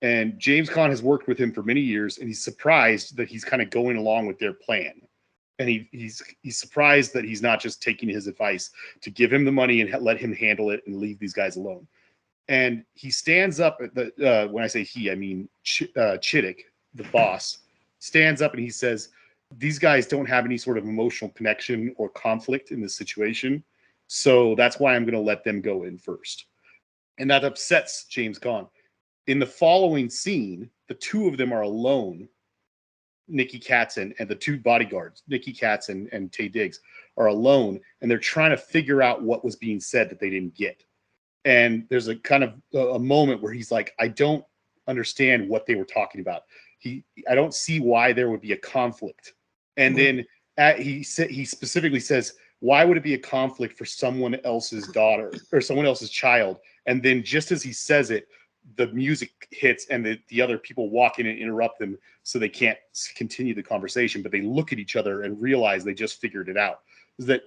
And James Caan has worked with him for many years, and he's surprised that he's kind of going along with their plan. And he's surprised that he's not just taking his advice to give him the money and let him handle it and leave these guys alone. And he stands up at the when I say he, I mean Chiddick, the boss, stands up and he says, "These guys don't have any sort of emotional connection or conflict in this situation, so that's why I'm going to let them go in first." And that upsets James Caan. In the following scene, the two of them are alone. Nicky Katz and the two bodyguards, Nicky Katz and Taye Diggs, are alone, and they're trying to figure out what was being said that they didn't get. And there's a kind of a moment where he's like, "I don't understand what they were talking about. I don't see why there would be a conflict." And then he specifically says, "Why would it be a conflict for someone else's daughter or someone else's child?" And then just as he says it, the music hits and the other people walk in and interrupt them so they can't continue the conversation, but they look at each other and realize they just figured it out. Is that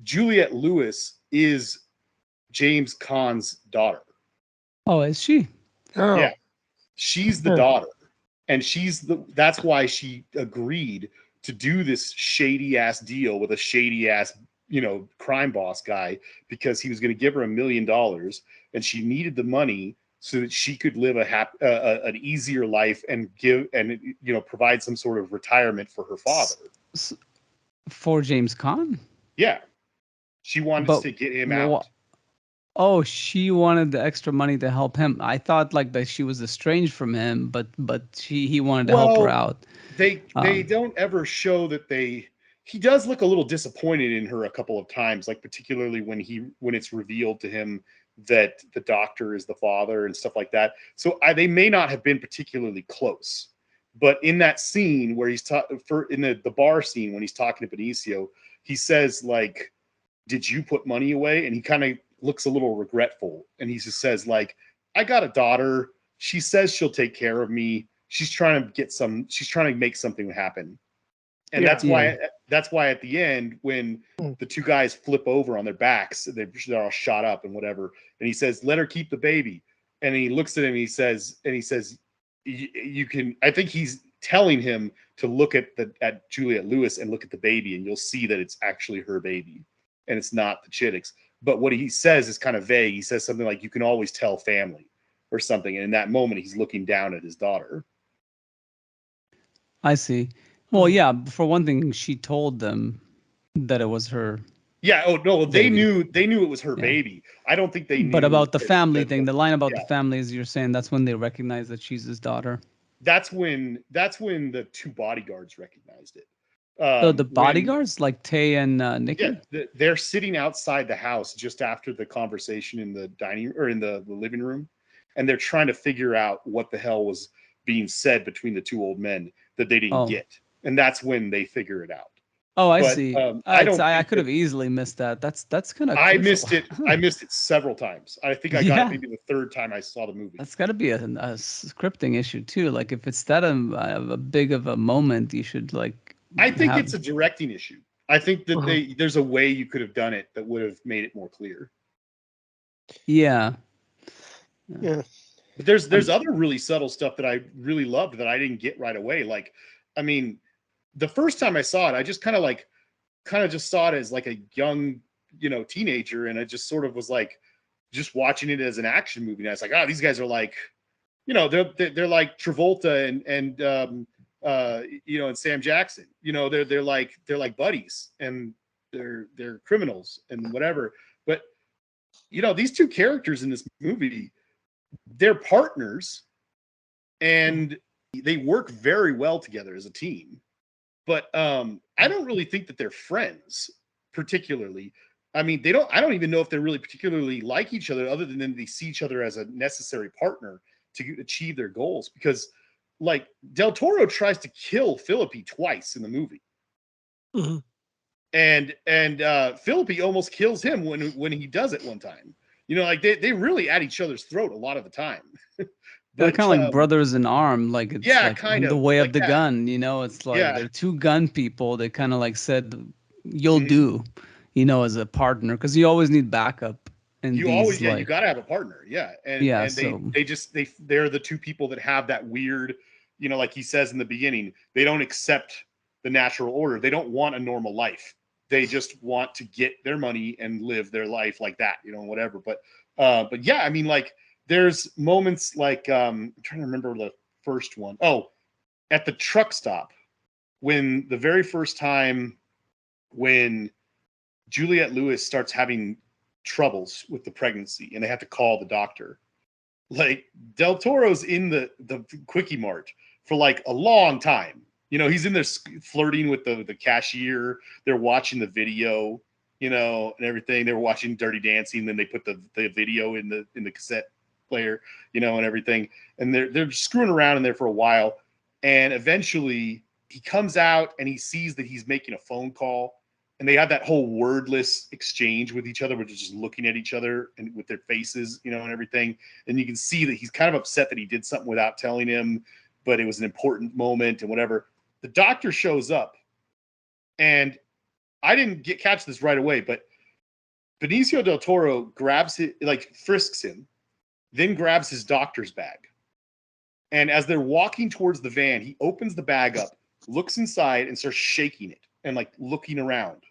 Juliette Lewis is James Caan's daughter. Oh, is she? Oh. Yeah. She's the daughter. And that's why she agreed to do this shady ass deal with a shady ass, crime boss guy, because he was going to give her $1 million and she needed the money so that she could live an easier life and provide some sort of retirement for her father. For James Caan? Yeah. She wanted to get him out. Oh, she wanted the extra money to help him. I thought like that she was estranged from him, but he wanted to help her out. They don't ever show that he does look a little disappointed in her a couple of times, like particularly when it's revealed to him that the doctor is the father and stuff like that. So they may not have been particularly close, but in that scene where he's in the bar scene when he's talking to Benicio, he says like, "Did you put money away?" And he kind of looks a little regretful, and he just says like, "I got a daughter. She says she'll take care of me. She's trying to make something happen." And that's why at the end, when the two guys flip over on their backs, they're all shot up and whatever, and he says, "Let her keep the baby." And he looks at him and he says, "You can." I think he's telling him to look at Juliette Lewis and look at the baby, and you'll see that it's actually her baby, and it's not the Chiddick's. But what he says is kind of vague. He says something like, "You can always tell family," or something. And in that moment, he's looking down at his daughter. I see. Well, yeah. For one thing, she told them that it was her. Yeah. Oh no, they knew it was her baby. I don't think they knew. But about the family thing, the line about the family is, you're saying that's when they recognize that she's his daughter. That's when the two bodyguards recognized it. The bodyguards, like Taye and Nicky? Yeah, they're sitting outside the house just after the conversation in the dining or in the living room, and they're trying to figure out what the hell was being said between the two old men that they didn't get, and that's when they figure it out. Oh, I see. I could have easily missed that. That's kind of. I missed it. I missed it several times. I think I got it maybe the third time I saw the movie. That's got to be a scripting issue too. Like if it's that a big of a moment, you should like. I think it's a directing issue. I think that there's a way you could have done it that would have made it more clear. Yeah. But there's other really subtle stuff that I really loved that I didn't get right away. Like, I mean, the first time I saw it, I just kind of just saw it as like a young, teenager, and I just sort of was like just watching it as an action movie. And I was like, oh, these guys are like, they're like Travolta and and Sam Jackson. They're like buddies, and they're criminals and whatever. But these two characters in this movie, they're partners, and they work very well together as a team. But I don't really think that they're friends particularly. I mean, I don't even know if they really particularly like each other, other than they see each other as a necessary partner to achieve their goals. Because like Del Toro tries to kill Philippi twice in the movie. Mm-hmm. And Philippi almost kills him when he does it one time. Like they really at each other's throat a lot of the time. They're kind of like brothers in arm, like it's like kind of the way like of the gun. It's like they're two gun people. They kind of like said, "You'll do," as a partner, because you always need backup. in you these always, like you got to have a partner. Yeah. And, yeah, and so they're the two people that have that weird, like he says in the beginning, they don't accept the natural order. They don't want a normal life. They just want to get their money and live their life like that, whatever. But yeah, I mean, like there's moments like, I'm trying to remember the first one. Oh, at the truck stop, when the very first time when Juliette Lewis starts having troubles with the pregnancy and they have to call the doctor. Like Del Toro's in the Quickie Mart for like a long time. He's in there flirting with the cashier. They're watching the video, and everything. They were watching Dirty Dancing. Then they put the video in the cassette player, and everything. And they're screwing around in there for a while. And eventually he comes out and he sees that he's making a phone call. And they have that whole wordless exchange with each other, which is just looking at each other and with their faces, and everything. And you can see that he's kind of upset that he did something without telling him, but it was an important moment and whatever. The doctor shows up, and I didn't catch this right away, but Benicio del Toro grabs it, like frisks him, then grabs his doctor's bag. And as they're walking towards the van, he opens the bag up, looks inside, and starts shaking it and like looking around.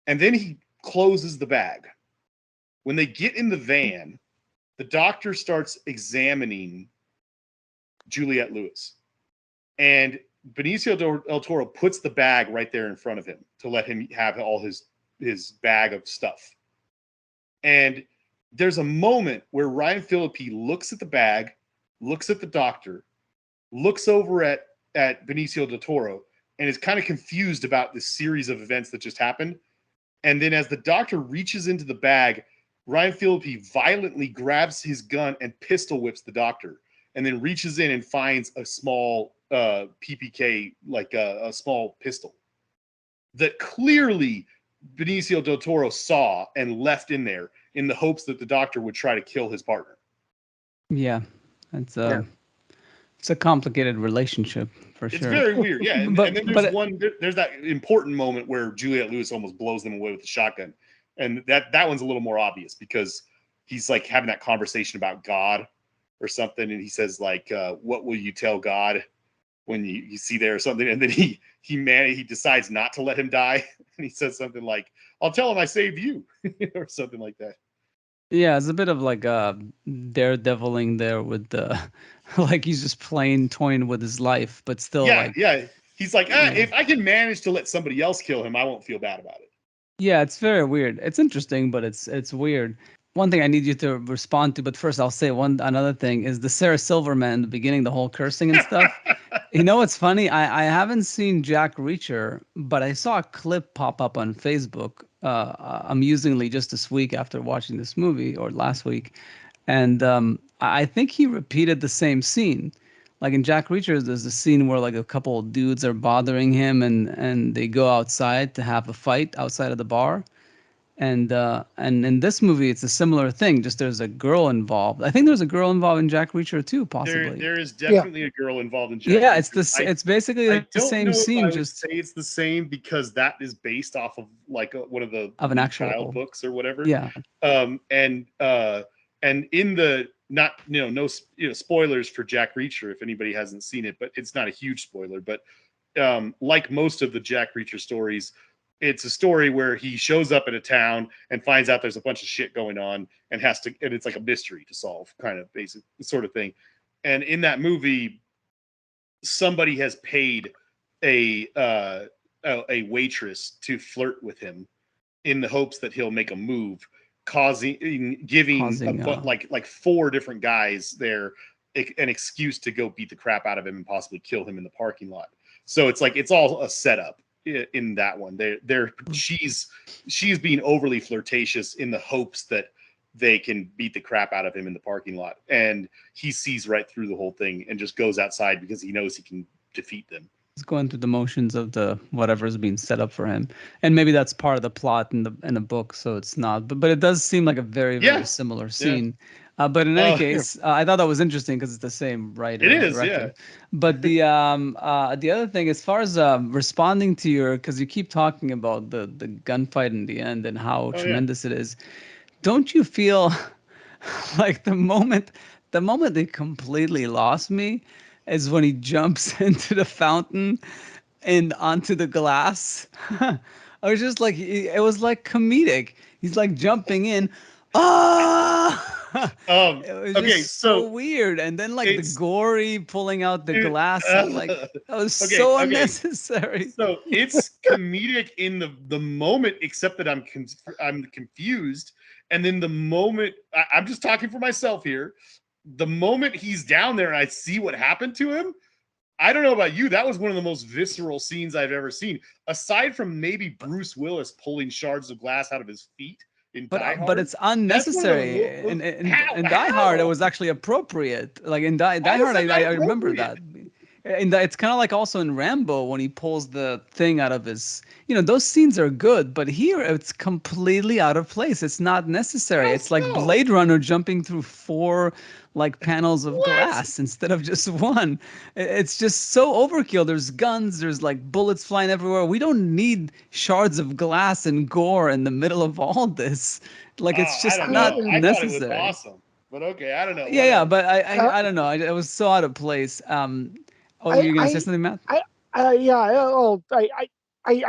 And then he closes the bag. When they get in the van, the doctor starts examining Juliette Lewis. And Benicio del Toro puts the bag right there in front of him to let him have all his bag of stuff. And there's a moment where Ryan Phillippe looks at the bag, looks at the doctor, looks over at Benicio del Toro, and is kind of confused about this series of events that just happened. And then as the doctor reaches into the bag, Ryan Phillippe violently grabs his gun and pistol whips the doctor, and then reaches in and finds a small PPK, like a small pistol that clearly Benicio del Toro saw and left in there in the hopes that the doctor would try to kill his partner. Yeah, it's a complicated relationship for sure. It's very weird, yeah. And then there's that important moment where Juliette Lewis almost blows them away with the shotgun, and that one's a little more obvious because he's like having that conversation about God or something, and he says like, "What will you tell God when you see there or something?" And then he decides not to let him die, and he says something like, "I'll tell him I saved you," or something like that. Yeah, it's a bit of like daredeviling there with the like he's just toying with his life, but still yeah. He's like, if I can manage to let somebody else kill him, I won't feel bad about it. Yeah, it's very weird. It's interesting, but it's weird. One thing I need you to respond to, but first I'll say another thing is the Sarah Silverman in the beginning, the whole cursing and stuff. What's funny? I haven't seen Jack Reacher, but I saw a clip pop up on Facebook amusingly just this week after watching this movie, or last week. And I think he repeated the same scene. Like in Jack Reacher, there's a scene where like a couple of dudes are bothering him and they go outside to have a fight outside of the bar. And in this movie, it's a similar thing. Just there's a girl involved. I think there's a girl involved in Jack Reacher too, possibly. There is definitely a girl involved in Jack. Yeah, Reacher. it's basically the same scene. I would say it's the same because that is based off of like one of an actual child books or whatever. Yeah. And in the no spoilers for Jack Reacher if anybody hasn't seen it, but it's not a huge spoiler. But like most of the Jack Reacher stories, it's a story where he shows up in a town and finds out there's a bunch of shit going on and it's like a mystery to solve, kind of basic sort of thing. And in that movie, somebody has paid a waitress to flirt with him in the hopes that he'll make a move, giving like four different guys there an excuse to go beat the crap out of him and possibly kill him in the parking lot. So it's like it's all a setup. In that one, she's being overly flirtatious in the hopes that they can beat the crap out of him in the parking lot, and he sees right through the whole thing and just goes outside because he knows he can defeat them. He's going through the motions of the whatever's being set up for him, and maybe that's part of the plot in the book, so it's not. But it does seem like a very similar scene. Yeah. But in any case, I thought that was interesting because it's the same writer. It is, director. Yeah. But the other thing, as far as responding to because you keep talking about the gunfight in the end and how tremendous it is. don't you feel like the moment they completely lost me is when he jumps into the fountain and onto the glass? I was just like, it was like comedic. He's like jumping in. Ah! It was Okay, just so so weird. And then like the it's gory pulling out the glass. I'm like, that was okay, so okay. unnecessary. So it's comedic in the moment, except that I'm confused. And then the moment I'm just talking for myself here, the moment he's down there and I see what happened to him, I don't know about you, that was one of the most visceral scenes I've ever seen. Aside from maybe Bruce Willis pulling shards of glass out of his feet in Die Hard, But it's that's one of unnecessary. In Die Hard, it was actually appropriate. Like in Die Hard, I remember that. And it's kind of like also in Rambo when he pulls the thing out of his. Those scenes are good, but here it's completely out of place. It's not necessary. It's like Blade Runner jumping through 4 like panels of glass instead of just one. It's just so overkill. There's guns, there's like bullets flying everywhere. We don't need shards of glass and gore in the middle of all this. Like it's just not necessary. I thought it was awesome, but okay, I don't know. Yeah, but I don't know. It was so out of place. You're gonna say something, Matt? I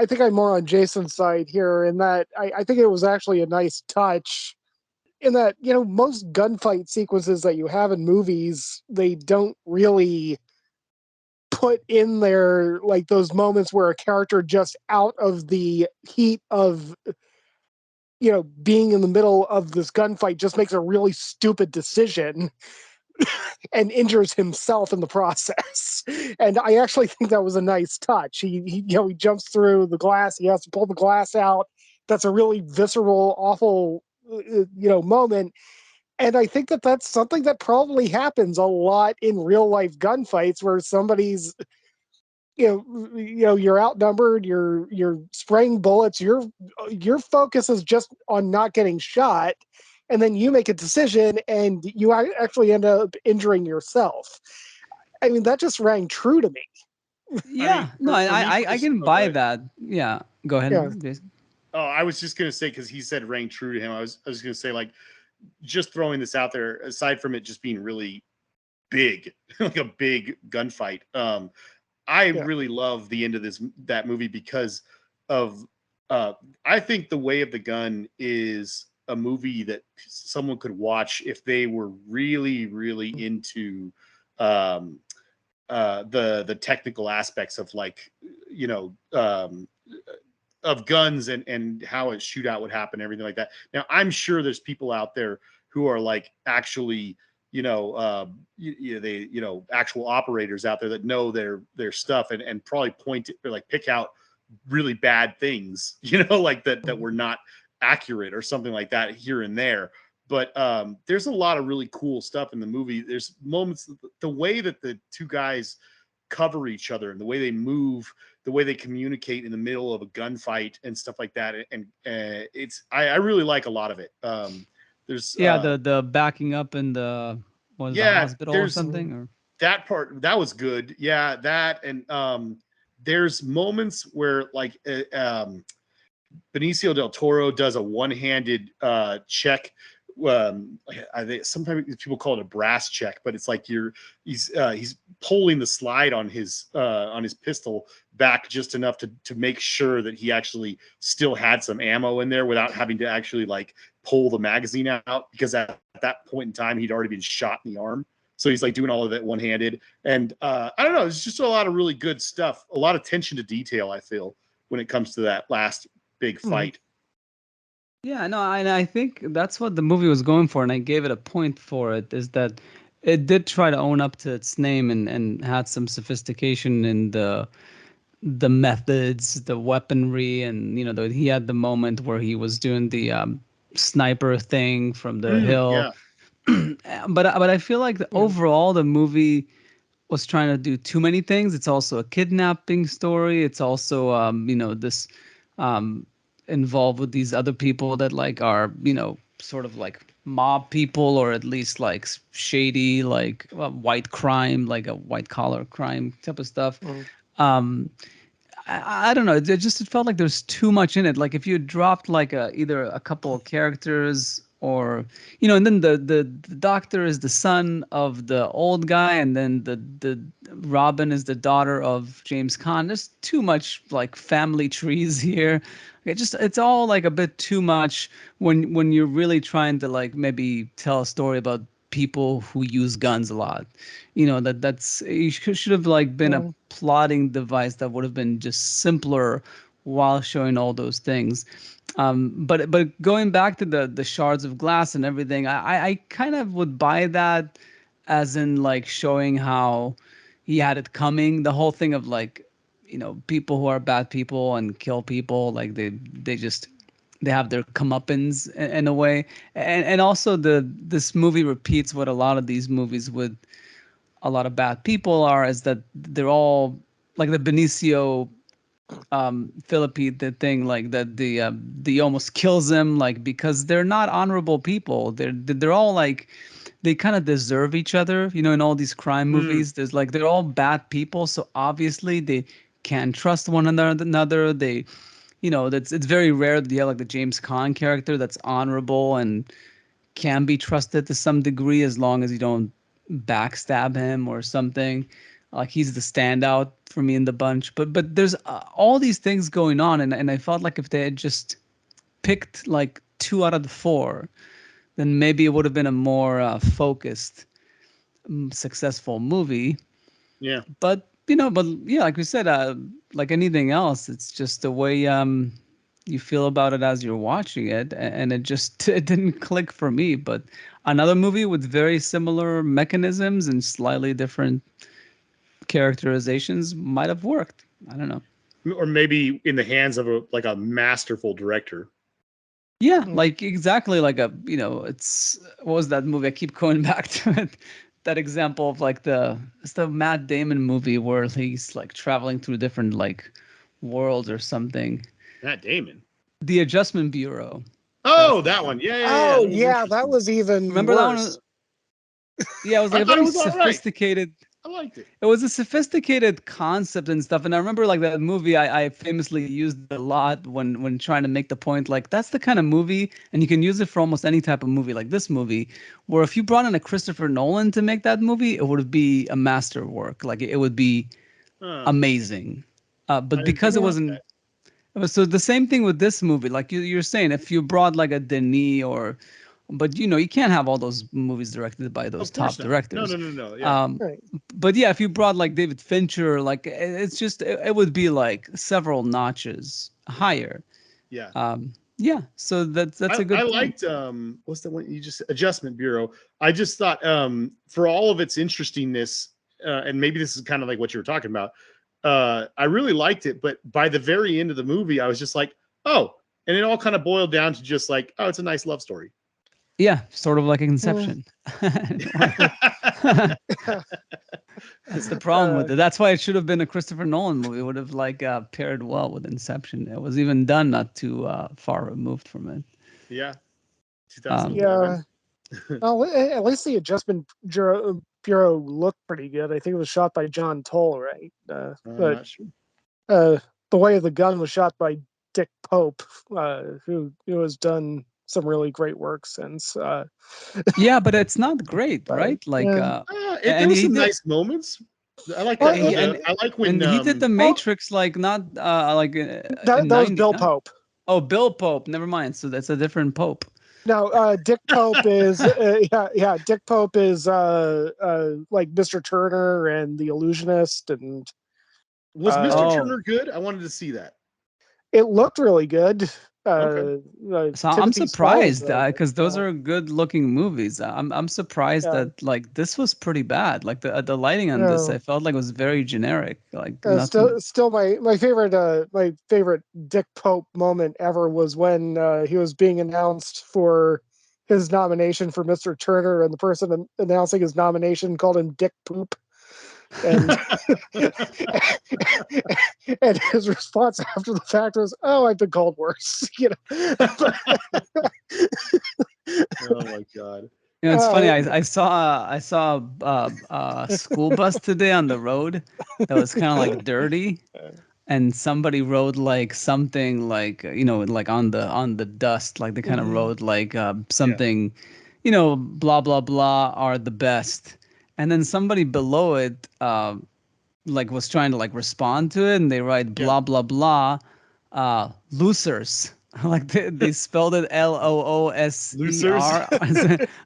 think I'm more on Jason's side here in that I think it was actually a nice touch in that, most gunfight sequences that you have in movies, they don't really put in there like those moments where a character just out of the heat of being in the middle of this gunfight just makes a really stupid decision and injures himself in the process. And I actually think that was a nice touch. He jumps through the glass. He has to pull the glass out. That's a really visceral, awful, moment. And I think that that's something that probably happens a lot in real life gunfights where somebody's, you're outnumbered, you're spraying bullets, your focus is just on not getting shot, and then you make a decision and you actually end up injuring yourself. I mean, that just rang true to me. Yeah, I can buy that. Yeah, go ahead, Yeah. Jason. Oh, I was just gonna say, because he said rang true to him. I was gonna say, like, just throwing this out there. Aside from it just being really big, like a big gunfight, I really love the end of that movie because of I think The Way of the Gun is a movie that someone could watch if they were really, really into the technical aspects of, like, of guns and how a shootout would happen, everything like that. Now, I'm sure there's people out there who are like actually, actual operators out there that know their stuff and probably point or like pick out really bad things, like that were not accurate or something like that here and there. But there's a lot of really cool stuff in the movie. There's moments, the way that the two guys cover each other and the way they move, the way they communicate in the middle of a gunfight and stuff like that. And I really like a lot of it. There's the backing up in the hospital or something, or that part that was good. Yeah, that and there's moments where like Benicio del Toro does a one-handed check. Sometimes people call it a brass check, but it's like he's pulling the slide on his pistol back just enough to make sure that he actually still had some ammo in there without having to actually like pull the magazine out, because at that point in time he'd already been shot in the arm. So he's like doing all of it one-handed, and I don't know, it's just a lot of really good stuff, a lot of attention to detail, I feel, when it comes to that last big fight. Yeah, no, I think that's what the movie was going for, and I gave it a point for it, is that it did try to own up to its name and had some sophistication in the methods, the weaponry, and he had the moment where he was doing the sniper thing from the hill. Yeah. But I feel like overall the movie was trying to do too many things. It's also a kidnapping story. It's also this involved with these other people that like are sort of like mob people, or at least like shady, like white crime, like a white collar crime type of stuff. I don't know. It felt like there's too much in it. Like if you dropped like either a couple of characters or and then the doctor is the son of the old guy, and then the Robin is the daughter of James Caan. There's too much like family trees here. It's all like a bit too much when you're really trying to like maybe tell a story about people who use guns a lot. That's it should have like been a plotting device that would have been just simpler while showing all those things. But going back to the shards of glass and everything, I kind of would buy that as in like showing how he had it coming. The whole thing of like, people who are bad people and kill people, like they have their comeuppance in a way. And also this movie repeats what a lot of these movies with a lot of bad people are, is that they're all like the Benicio Philippi, the thing like that the almost kills him, like because they're not honorable people. They're all like they kind of deserve each other, in all these crime movies. There's like they're all bad people, so obviously they can't trust one another. They it's very rare that you have like the James Caan character that's honorable and can be trusted to some degree, as long as you don't backstab him or something. Like he's the standout for me in the bunch. But there's all these things going on, and I felt like if they had just picked like 2 out of the 4, then maybe it would have been a more focused, successful movie. Yeah. But yeah, like we said, like anything else, it's just the way you feel about it as you're watching it, and it didn't click for me. But another movie with very similar mechanisms and slightly different characterizations might have worked. I don't know. Or maybe in the hands of a masterful director. Yeah, like exactly like it's what was that movie? I keep going back to it. That example of like it's the Matt Damon movie where he's like traveling through different like worlds or something. Matt Damon. The Adjustment Bureau. Oh, that one. Yeah. Oh, yeah, that was even Remember worse. that one? Yeah, it was like a very sophisticated. Right. I liked it. It was a sophisticated concept and stuff. And I remember like that movie I famously used a lot when trying to make the point, like that's the kind of movie, and you can use it for almost any type of movie, like this movie, where if you brought in a Christopher Nolan to make that movie, it would be a masterwork. Like it would be amazing. But because it wasn't, so the same thing with this movie, like you're saying, if you brought like a Denis but you can't have all those movies directed by those top directors. No. Yeah. Right. But yeah, if you brought like David Fincher, like it's just it would be like several notches higher. Yeah. Yeah. So that's a good. I liked what's the one you just Adjustment Bureau. I just thought for all of its interestingness, and maybe this is kind of like what you were talking about. I really liked it, but by the very end of the movie, I was just like, oh, and it all kind of boiled down to just like, oh, it's a nice love story. Yeah, sort of like Inception. That's the problem with it. That's why it should have been a Christopher Nolan movie. It would have like paired well with Inception. It was even done not too far removed from it. Yeah. 2011. Yeah. Well, at least the Adjustment Bureau looked pretty good. I think it was shot by John Toll, right? I'm But not sure. The Way of the Gun was shot by Dick Pope, who has done some really great work since. Yeah, but it's not great, right? Like, there were some nice moments. I like that. I like when he did The Matrix, like not like that was Bill Pope. Oh, Bill Pope. Never mind. So that's a different Pope. No, Dick Pope is Dick Pope is like Mr. Turner and The Illusionist, and was Mr. Turner good? I wanted to see that. It looked really good. So I'm surprised because those are good looking movies. I'm surprised that like this was pretty bad. Like the lighting on this, I felt like it was very generic. Like still my favorite Dick Pope moment ever was when he was being announced for his nomination for Mr. Turner, and the person announcing his nomination called him Dick Poop. And and his response after the fact was, "Oh, I've been called worse." Oh my god! It's funny. I saw a school bus today on the road that was kind of like dirty, and somebody wrote like something like like on the dust, like they kind of wrote like something, blah blah blah are the best, and then somebody below it like was trying to like respond to it, and they write blah blah blah losers. Like they spelled it LOOSER,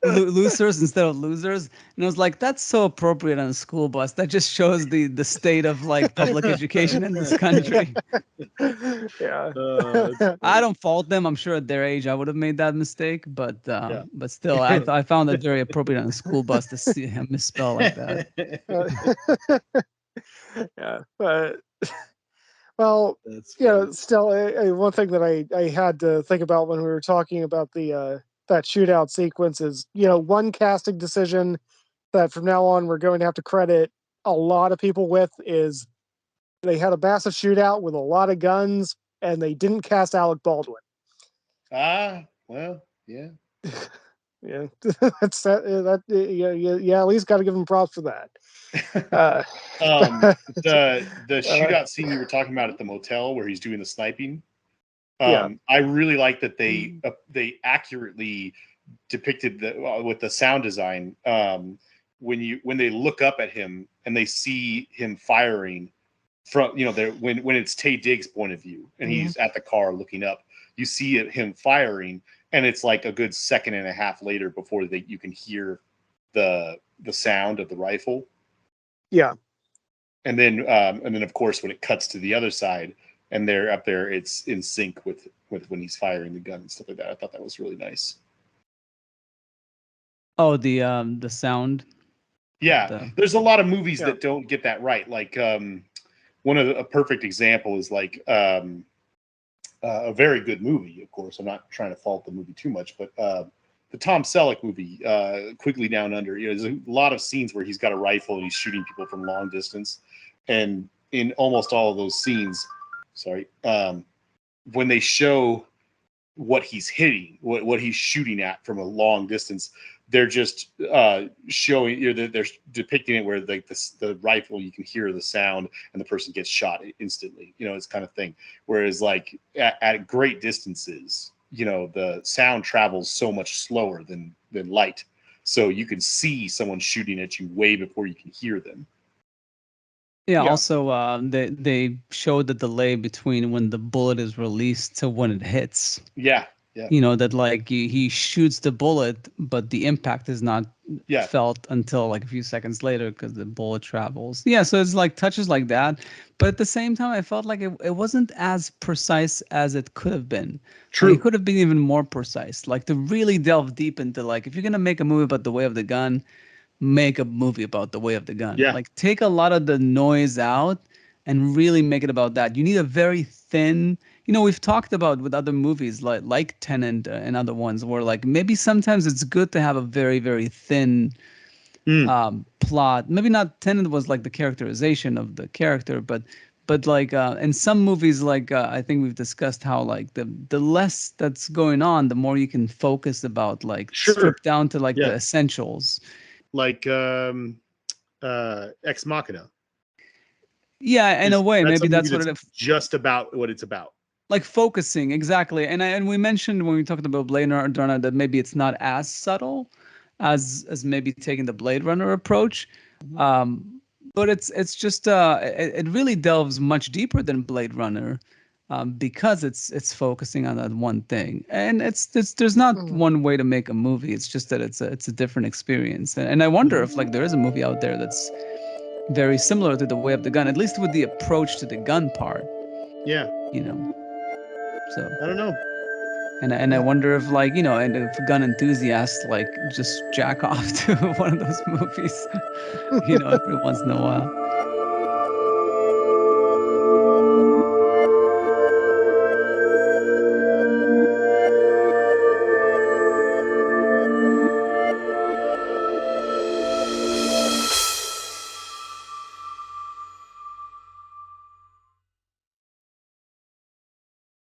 losers instead of losers. And I was like, that's so appropriate on a school bus. That just shows the state of like public education in this country. Yeah. I don't fault them. I'm sure at their age I would have made that mistake, but still, I found it very appropriate on a school bus to see him misspell like that. Yeah, but well, still, one thing that I had to think about when we were talking about the that shootout sequence is, one casting decision that from now on we're going to have to credit a lot of people with is they had a massive shootout with a lot of guns and they didn't cast Alec Baldwin. Well, yeah. Yeah, that's that. Yeah, at least got to give him props for that. The shootout scene you were talking about at the motel where he's doing the sniping. I really like that they accurately depicted with the sound design. When they look up at him and they see him firing from when it's Taye Diggs' point of view and he's at the car looking up, you see him firing. And it's like a good second and a half later before you can hear the sound of the rifle. Yeah. And then of course when it cuts to the other side and they're up there, it's in sync with when he's firing the gun and stuff like that. I thought that was really nice. Oh, the sound. Yeah, there's a lot of movies that don't get that right. Like a perfect example is like a very good movie, of course. I'm not trying to fault the movie too much, but the Tom Selleck movie, Quickly Down Under, there's a lot of scenes where he's got a rifle and he's shooting people from long distance. And in almost all of those scenes, when they show what he's hitting, what he's shooting at from a long distance, they're just showing, they're depicting it where like the rifle, you can hear the sound and the person gets shot instantly, it's kind of thing. Whereas like at great distances, the sound travels so much slower than light. So you can see someone shooting at you way before you can hear them. Yeah. Also, they showed the delay between when the bullet is released to when it hits. Yeah. That like he shoots the bullet, but the impact is not felt until like a few seconds later because the bullet travels. Yeah, so it's like touches like that. But at the same time, I felt like it wasn't as precise as it could have been. True. Like, it could have been even more precise. Like to really delve deep into like if you're gonna make a movie about the way of the gun, make a movie about the way of the gun. Yeah. Like take a lot of the noise out and really make it about that. You need a very thin. We've talked about with other movies like Tenet and other ones where like maybe sometimes it's good to have a very, very thin plot. Maybe not Tenet was like the characterization of the character, but like in some movies, like I think we've discussed how like the less that's going on, the more you can focus about like strip down to like the essentials. Like Ex Machina. Yeah, in a way, maybe that's what it's just about what it's about. Like focusing, exactly. And we mentioned when we talked about Blade Runner that maybe it's not as subtle as maybe taking the Blade Runner approach. But it's just it really delves much deeper than Blade Runner because it's focusing on that one thing. And it's there's not one way to make a movie. It's just that it's a different experience. And I wonder if like there is a movie out there that's very similar to The Way of the Gun, at least with the approach to the gun part. Yeah. So I don't know. And I wonder if like, and if gun enthusiasts like just jack off to one of those movies, every once in a while.